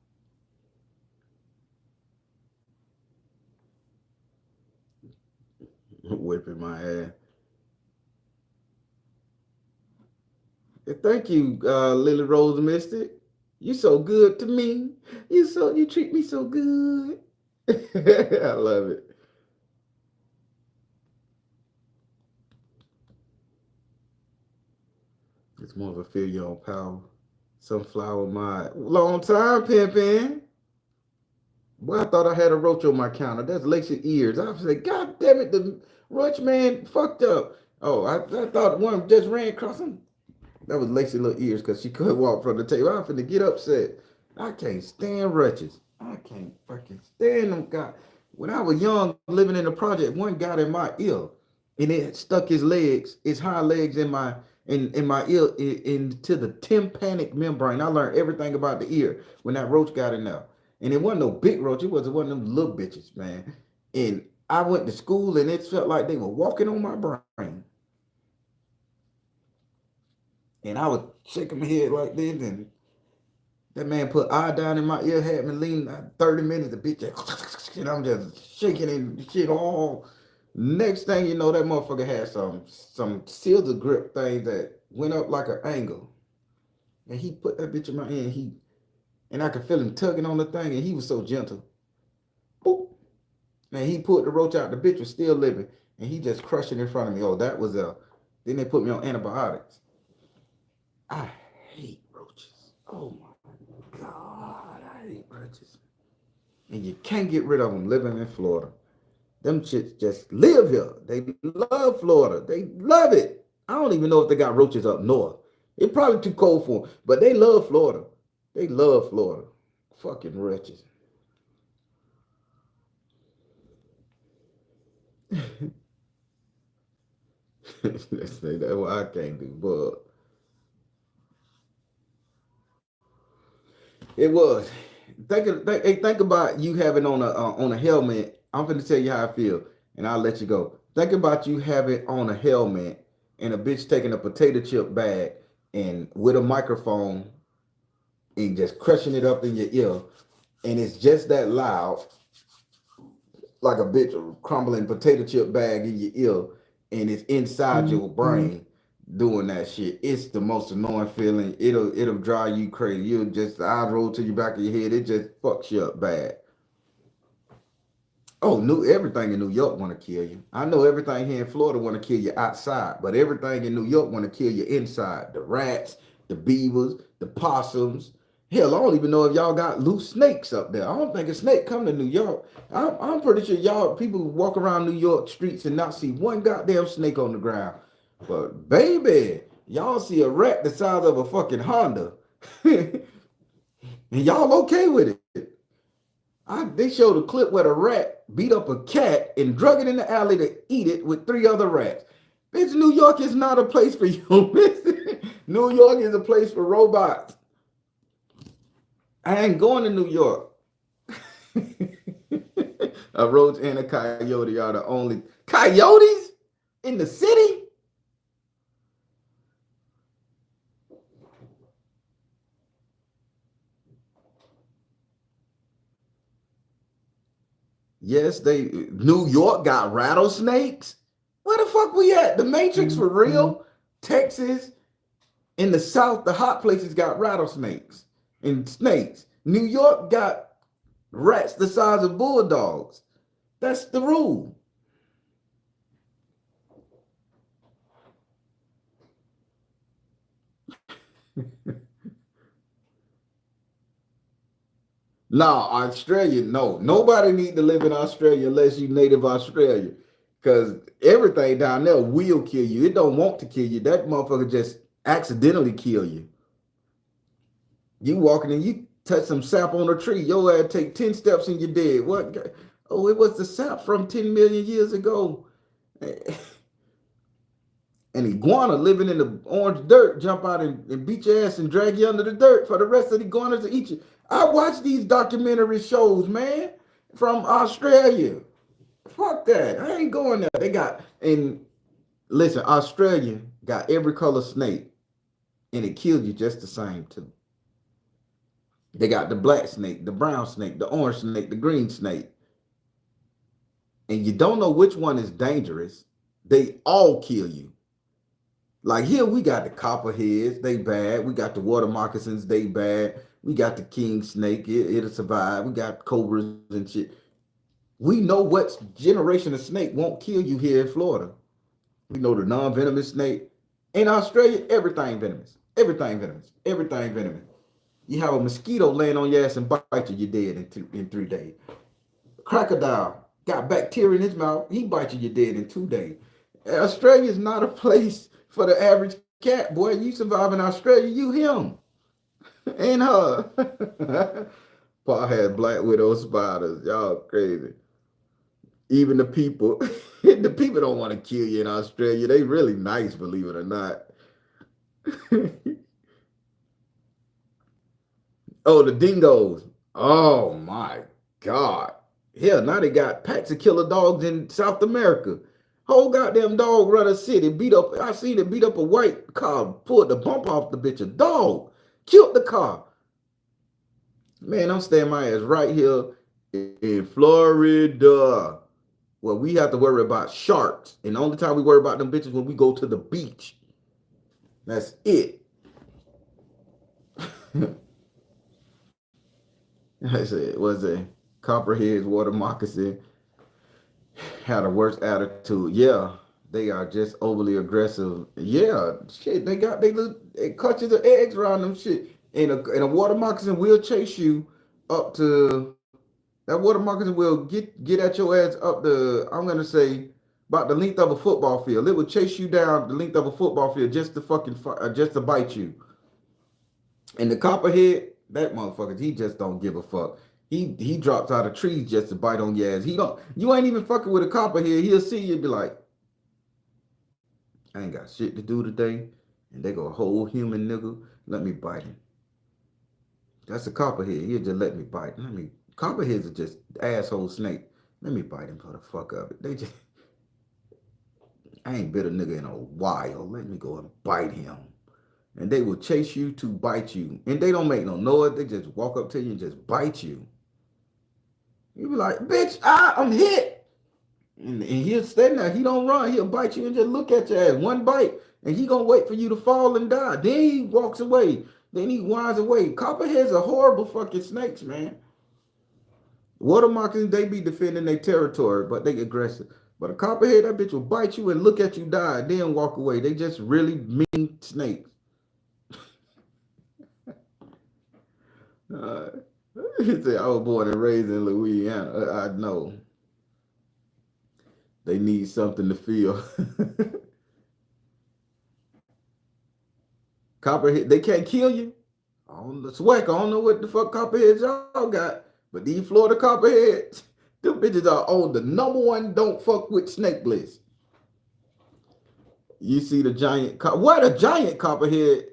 Whipping my ass. Thank you, Lily Rose Mystic. You so good to me. You treat me so good. I love it. It's more of a feel your own power. Sunflower my long time pimping. Boy, I thought I had a roach on my counter. That's Lacey ears. I was like, God damn it, the roach man fucked up. Oh, I thought one just ran across him. That was Lacey little ears because she couldn't walk from the table. I'm finna get upset. I can't stand wretches. I can't fucking stand them guys. When I was young, living in the project, one got in my ear, and it stuck his hind legs in my ear into the tympanic membrane. I learned everything about the ear when that roach got in there, and it wasn't no big roach. It was one of them little bitches, man. And I went to school, and it felt like they were walking on my brain, and I was shaking my head like this, and that man put iodine in my ear, had me lean 30 minutes, the bitch, and I'm just shaking and shit all. Next thing you know, that motherfucker had some silver grip thing that went up like an angle. And he put that bitch in my ear, and I could feel him tugging on the thing, and he was so gentle. Boop. And he pulled the roach out, the bitch was still living, and he just crushed it in front of me. Oh, that was then they put me on antibiotics. I hate roaches. Oh my God, I hate roaches. And you can't get rid of them living in Florida. Them shits just live here. They love Florida. They love it. I don't even know if they got roaches up north. It's probably too cold for them, but they love Florida. They love Florida. Fucking wretches. That's what I can't do, but it was. Think about you having on a helmet. I'm gonna tell you how I feel, and I'll let you go. Think about you having on a helmet and a bitch taking a potato chip bag and with a microphone and just crushing it up in your ear, and it's just that loud, like a bitch crumbling potato chip bag in your ear, and it's inside your brain doing that shit. It's the most annoying feeling. It'll drive you crazy. You'll just the eyes roll to the back of your head. It just fucks you up bad. Oh, new everything in New York want to kill you. I know everything here in Florida want to kill you outside, but everything in New York want to kill you inside. The rats, the beavers, the possums. Hell, I don't even know if y'all got loose snakes up there. I don't think a snake come to New York. I'm pretty sure y'all people walk around New York streets and not see one goddamn snake on the ground. But baby, y'all see a rat the size of a fucking Honda, and y'all okay with it. They showed a clip where the rat beat up a cat and drug it in the alley to eat it with three other rats. Bitch, New York is not a place for humans. New York is a place for robots. I ain't going to New York. A roach and a coyote are the only coyotes in the city. Yes, they New York got rattlesnakes. Where the fuck we at? The Matrix for real? Texas, in the South, the hot places got rattlesnakes and snakes. New York got rats the size of bulldogs. That's the rule. No, Australia, no. Nobody need to live in Australia unless you native Australia. Cause everything down there will kill you. It don't want to kill you. That motherfucker just accidentally kill you. You walking and you touch some sap on a tree, your ass take 10 steps and you're dead. What? Oh, it was the sap from 10 million years ago. An iguana living in the orange dirt jump out and beat your ass and drag you under the dirt for the rest of the iguanas to eat you. I watch these documentary shows, man, from Australia. Fuck that. I ain't going there. They got, and listen, Australia got every color snake and it kills you just the same too. They got the black snake, the brown snake, the orange snake, the green snake. And you don't know which one is dangerous. They all kill you. Like here, we got the copperheads, they bad. We got the water moccasins, they bad. We got the king snake, it'll survive. We got cobras and shit. We know what generation of snake won't kill you here in Florida. We know the non-venomous snake. In Australia, everything venomous. Everything venomous. Everything venomous. You have a mosquito laying on your ass and bite you, you're dead in 3 days. Crocodile got bacteria in his mouth, he bites you, you're dead in 2 days. Australia is not a place for the average cat, boy. You survive in Australia, you him. Ain't her. Paul had black widow spiders. Y'all crazy. Even the people, the people don't want to kill you in Australia. They really nice, believe it or not. Oh, the dingoes. Oh my God. Hell, now they got packs of killer dogs in South America. Whole goddamn dog run a city, beat up. I seen it beat up a white car, pulled the bump off the bitch. A dog killed the car. Man, I'm staying my ass right here in Florida. Well, we have to worry about sharks. And the only time we worry about them bitches when we go to the beach. That's it. I said, was a copperheads, water moccasin, had a worse attitude. Yeah, they are just overly aggressive. Yeah, shit, they cut you the eggs around them shit. And a water moccasin will chase you up to that water moccasin will get at your ass up the, I'm gonna say, about the length of a football field. It will chase you down the length of a football field just to just to bite you. And the copperhead, that motherfucker, he just don't give a fuck. He drops out of trees just to bite on your ass. He don't. You ain't even fucking with a copperhead. He'll see you and be like, I ain't got shit to do today, and they go a whole human nigga. Let me bite him. That's a copperhead. He'll just let me bite. Copperheads are just asshole snake. Let me bite him for the fuck of it. They just, I ain't bit a nigga in a while. Let me go and bite him. And they will chase you to bite you. And they don't make no noise. They just walk up to you and just bite you. You be like, bitch, I'm hit. And he'll stand there. He don't run. He'll bite you and just look at your ass. One bite. And he gonna wait for you to fall and die. Then he walks away. Then he winds away. Copperheads are horrible fucking snakes, man. Water moccasins, they be defending their territory, but they aggressive. But a copperhead, that bitch will bite you and look at you die, and then walk away. They just really mean snakes. He said, I was born and raised in Louisiana. I know. They need something to feel. Copperhead, they can't kill you. I don't, Swag, I don't know what the fuck copperheads y'all got, but these Florida copperheads, them bitches are on the #1 don't fuck with snake list. You see the giant, what a giant copperhead.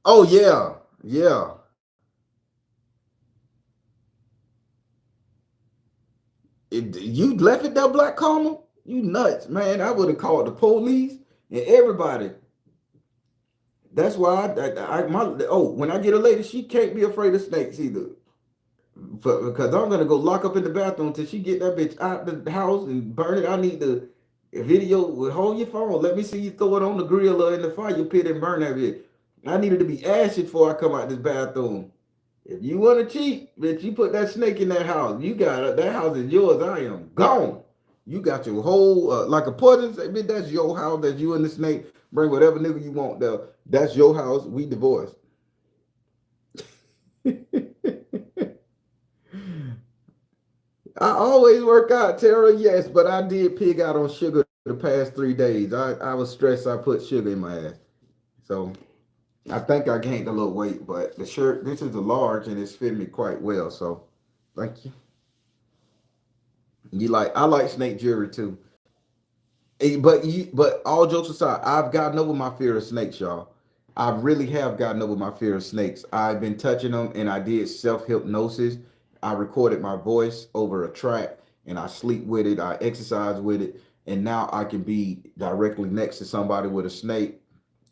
Oh yeah, yeah. You left it there, Black Karma? You nuts, man. I would have called the police and everybody. That's why when I get a lady, she can't be afraid of snakes either. Because I'm gonna go lock up in the bathroom till she get that bitch out the house and burn it. I need the video with hold your phone. Let me see you throw it on the grill or in the fire pit and burn that bitch. I need it to be ashy before I come out this bathroom. If you want to cheat, bitch, you put that snake in that house. You got it. That house is yours. I am gone. You got your whole like a poison. Bitch, that's your house. That's you and the snake. Bring whatever nigga you want there. That's your house. We divorced. I always work out, Tara. Yes, but I did pig out on sugar the past 3 days. I was stressed. I put sugar in my ass. So I think I gained a little weight, but the shirt, this is a large and it's fitting me quite well. So thank you. I like snake jewelry too. But all jokes aside, I've gotten over my fear of snakes, y'all. I really have gotten over my fear of snakes. I've been touching them, and I did self hypnosis. I recorded my voice over a track, and I sleep with it. I exercise with it, and now I can be directly next to somebody with a snake,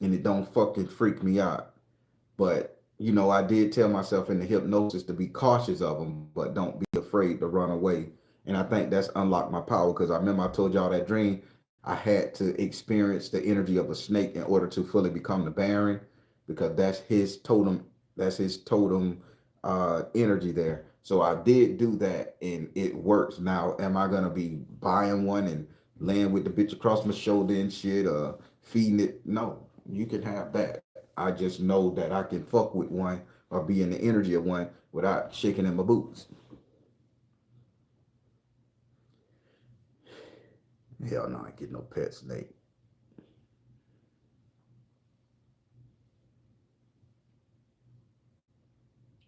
and it don't fucking freak me out. But I did tell myself in the hypnosis to be cautious of them, but don't be afraid to run away. And I think that's unlocked my power because I remember I told y'all that dream. I had to experience the energy of a snake in order to fully become the Baron, because That's his totem energy there. So I did do that, and it works. Now, am I gonna be buying one and laying with the bitch across my shoulder and shit, feeding it? No, you can have that. I just know that I can fuck with one or be in the energy of one without shaking in my boots. Hell no, I ain't get no pet snake.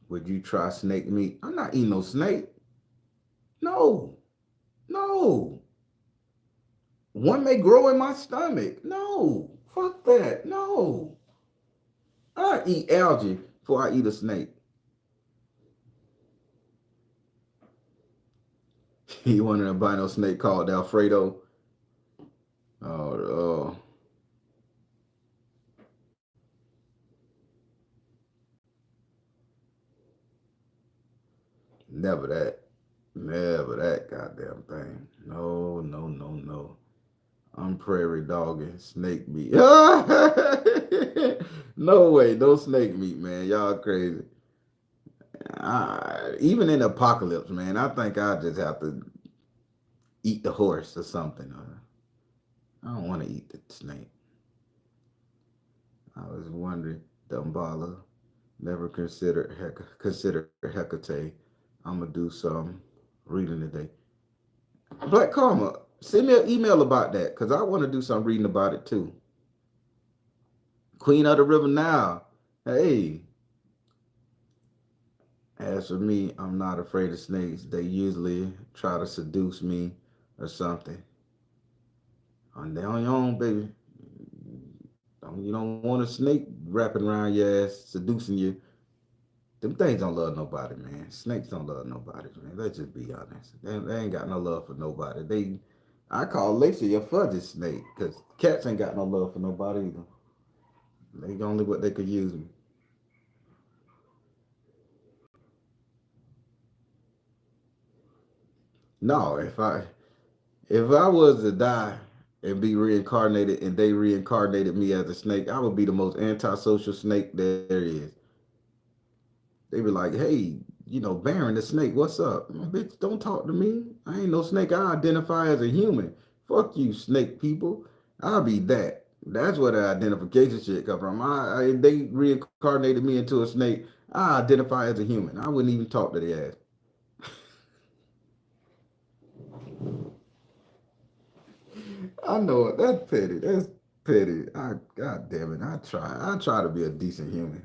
Would you try snake meat? I'm not eating no snake. No, no. One may grow in my stomach. No, fuck that. No, I eat algae before I eat a snake. You want an albino snake called Alfredo? Oh, never that. Never that goddamn thing. No, no, no, no. I'm prairie dogging snake meat. No way, no snake meat, man. Y'all crazy. Even in the apocalypse, man, I think I just have to eat the horse or something. I don't want to eat the snake. I was wondering, Dumbala, never consider Hecate. I'm gonna do some reading today. Black Karma, send me an email about that because I want to do some reading about it too. Queen of the River now. Hey, as for me, I'm not afraid of snakes. They usually try to seduce me or something. On their own, baby. You don't want a snake wrapping around your ass, seducing you. Them things don't love nobody, man. Snakes don't love nobody, man. Let's just be honest. They ain't got no love for nobody. I call Lacey a fudgy snake because cats ain't got no love for nobody either. They only what they could use me. No, if I was to die and be reincarnated and they reincarnated me as a snake, I would be the most antisocial snake there is. They be like, hey, Baron the snake, what's up? Bitch, don't talk to me. I ain't no snake. I identify as a human. Fuck you, snake people. I'll be that. That's where the identification shit come from. They reincarnated me into a snake. I identify as a human. I wouldn't even talk to the ass. I know it. That's petty. That's petty. God damn it. I try to be a decent human.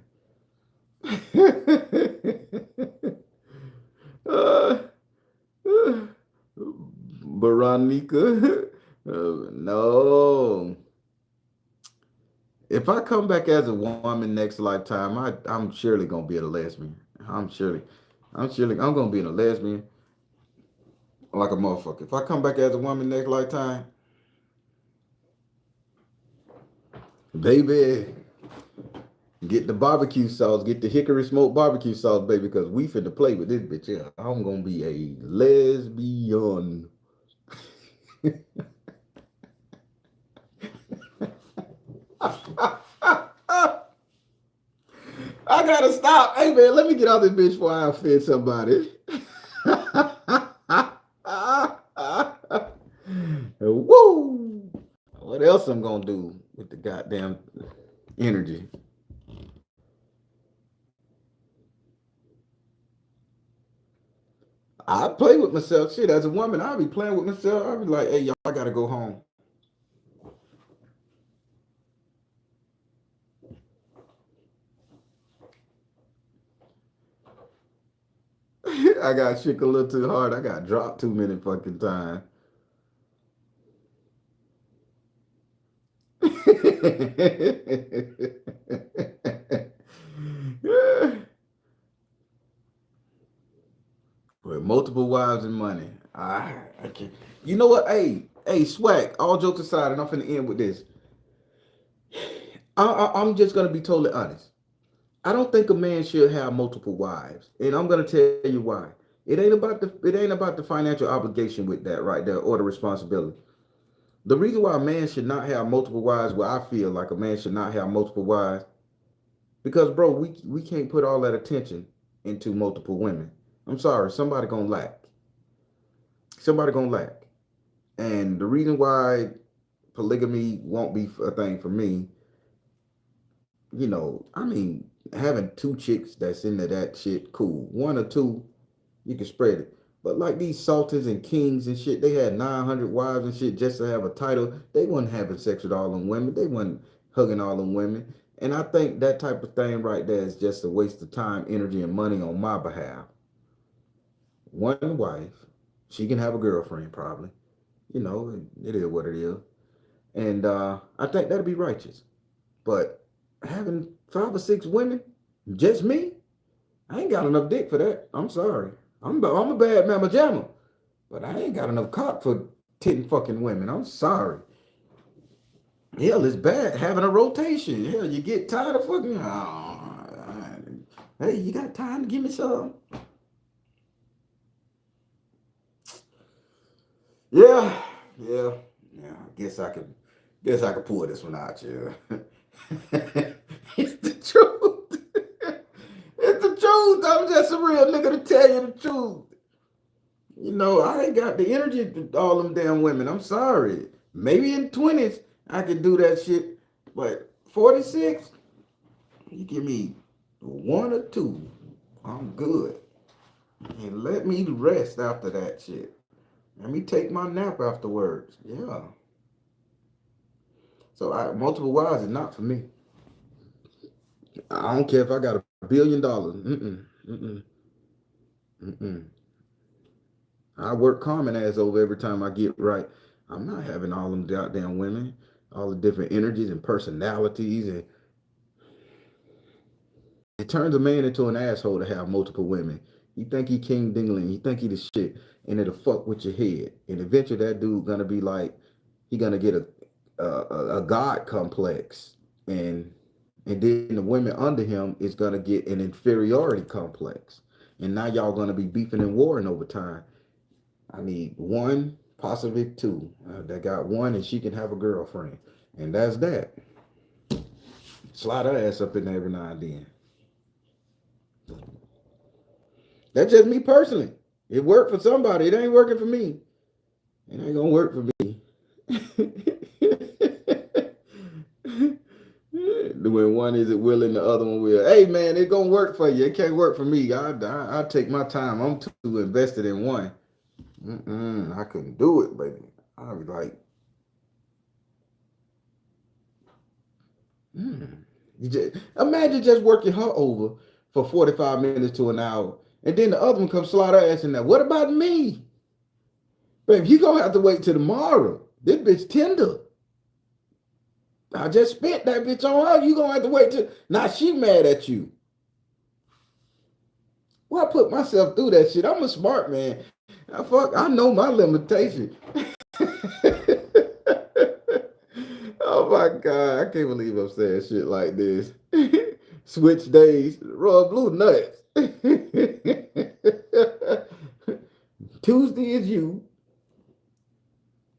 uh, Veronica. No. If I come back as a woman next lifetime, I'm surely gonna be a lesbian. I'm surely, I'm gonna be a lesbian like a motherfucker. If I come back as a woman next lifetime, baby, get the barbecue sauce, get the hickory smoked barbecue sauce, baby, because we finna play with this bitch. Yeah, I'm gonna be a lesbian. I gotta stop. Hey man, let me get out this bitch before I offend somebody. Woo! What else I'm gonna do with the goddamn energy? I play with myself. Shit, as a woman, I'll be playing with myself. I'll be like, hey, y'all, I gotta go home. I got shook a little too hard. I got dropped too many fucking times. With multiple wives and money. I can't. You know what? Hey, swag. All jokes aside, and I'm finna end with this. I'm just gonna be totally honest. I don't think a man should have multiple wives, and I'm gonna tell you why. It ain't about the financial obligation with that right there or the responsibility. The reason why a man should not have multiple wives, where I feel like a man should not have multiple wives, because bro, we can't put all that attention into multiple women. I'm sorry, somebody gonna lack. Somebody gonna lack. And the reason why polygamy won't be a thing for me, I mean, having two chicks that's into that shit, cool. One or two, you can spread it. But like these sultans and kings and shit, they had 900 wives and shit just to have a title. They wasn't having sex with all them women. They wasn't hugging all them women. And I think that type of thing right there is just a waste of time, energy, and money on my behalf. One wife, she can have a girlfriend probably. It is what it is. And I think that'd be righteous. But having 5 or 6 women, just me, I ain't got enough dick for that. I'm sorry. I'm a bad mama jamma, but I ain't got enough cock for 10 fucking women. I'm sorry. Hell, it's bad having a rotation. Hell, you get tired of fucking. Oh, hey, you got time to give me some? Yeah, yeah, yeah. I guess I could pull this one out, yeah. It's the truth. It's the truth. I'm just a real nigga to tell you the truth. I ain't got the energy to all them damn women. I'm sorry. Maybe in 20s I could do that shit, but 46, you give me one or two, I'm good. And let me rest after that shit. Let me take my nap afterwards. Yeah. So multiple wives is not for me. I don't care if I got $1 billion. Mm-mm. Mm-mm. Mm-mm. I work common ass over every time I get right. I'm not having all them goddamn women, all the different energies and personalities, and it turns a man into an asshole to have multiple women. You think he King Dingling, you think he the shit, and it'll fuck with your head. And eventually that dude gonna be like, he gonna get a god complex, and then the women under him is gonna get an inferiority complex, and now y'all gonna be beefing and warring over time. I need one, possibly two. That got one, and she can have a girlfriend, and that's that. Slide her ass up in there every now and then. That's just me personally. It worked for somebody. It ain't working for me. It ain't gonna work for me. When one isn't willing, the other one will. Hey man, it gonna work for you. It can't work for me. I take my time. I'm too invested in one. I couldn't do it, baby. I was like, you just imagine just working her over for 45 minutes to an hour, and then the other one comes slide her ass in there. What about me? Babe, you gonna have to wait till tomorrow. This bitch tender. I just spent that bitch on her. You gonna have to wait till now she mad at you. Well, I put myself through that shit. I'm a smart man. I know my limitation. Oh my god, I can't believe I'm saying shit like this. Switch days, raw blue nuts. Tuesday is you,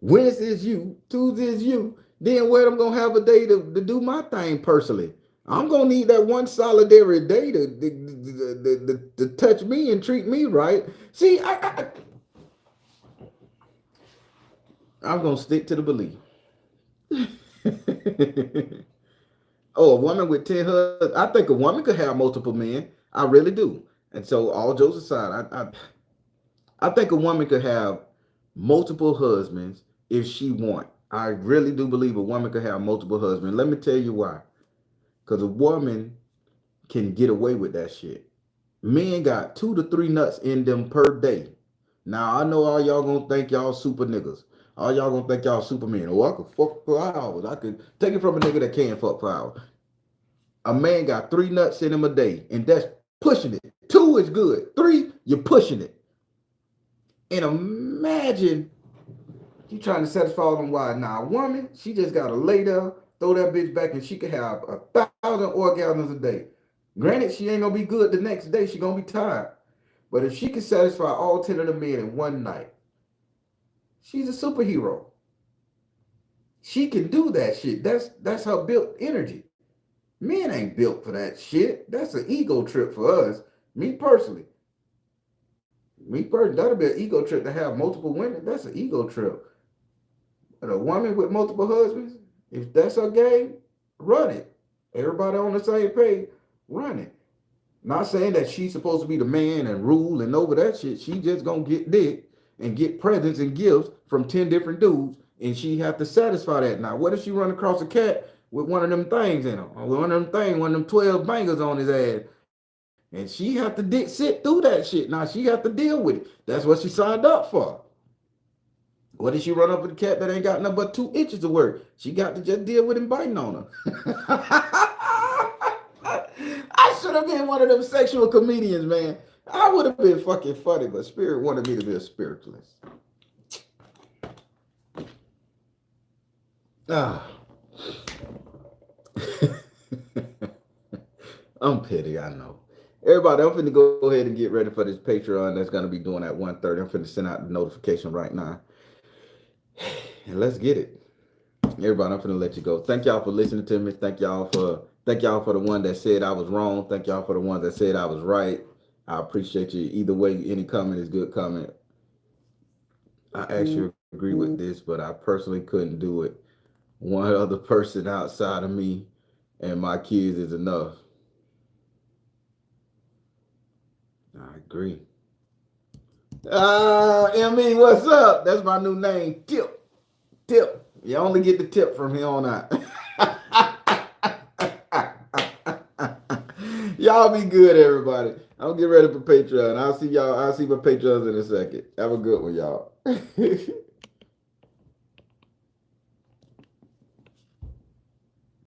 Wednesday is you, Tuesday is you. Then where I'm gonna have a day to do my thing personally. I'm gonna need that one solitary day to touch me and treat me right. See, I'm gonna stick to the belief. Oh, a woman with 10 husbands. I think a woman could have multiple men. I really do. And so, all jokes aside, I think a woman could have multiple husbands if she want. I really do believe a woman could have multiple husbands. Let me tell you why. Because a woman can get away with that shit. Men got 2 to 3 nuts in them per day. Now I know all y'all gonna think y'all super niggas. All y'all gonna think y'all supermen. Oh, I could fuck for hours. I could take it from a nigga that can't fuck for hours. A man got 3 nuts in him a day, and that's pushing it. 2 is good. 3, you're pushing it. And imagine you trying to satisfy them wide. Now, a woman, she just gotta lay there, throw that bitch back, and she can have 1,000 orgasms a day. Granted, she ain't gonna be good the next day. She gonna be tired. But if she can satisfy all 10 of the men in one night, she's a superhero. She can do that shit. That's her built energy. Men ain't built for that shit. That's an ego trip for us. Me personally. That'll be an ego trip to have multiple women. That's an ego trip. But a woman with multiple husbands, if that's her game, run it. Everybody on the same page, run it. Not saying that she's supposed to be the man and rule and over that shit. She just gonna get dick and get presents and gifts from 10 different dudes, and she have to satisfy that. Now, what if she run across a cat with one of them things in him, or one of them 12 bangers on his ass, and she have to sit through that shit. Now she have to deal with it. That's what she signed up for. What if she run up with a cat that ain't got nothing but 2 inches of work? She got to just deal with him biting on her. I should have been one of them sexual comedians, man. I would have been fucking funny, but Spirit wanted me to be a spiritualist. Ah. I'm petty, I know. Everybody, I'm finna go ahead and get ready for this Patreon that's gonna be doing at 1:30. I'm finna send out the notification right now. And let's get it. Everybody, I'm finna let you go. Thank y'all for listening to me. Thank y'all for the one that said I was wrong. Thank y'all for the ones that said I was right. I appreciate you. Either way, any comment is good comment. I actually agree with this, but I personally couldn't do it. One other person outside of me and my kids is enough. I agree. ME, what's up? That's my new name. Tip. You only get the tip from here on out. Y'all be good, everybody. I'll get ready for Patreon. I'll see my Patreons in a second. Have a good one, y'all.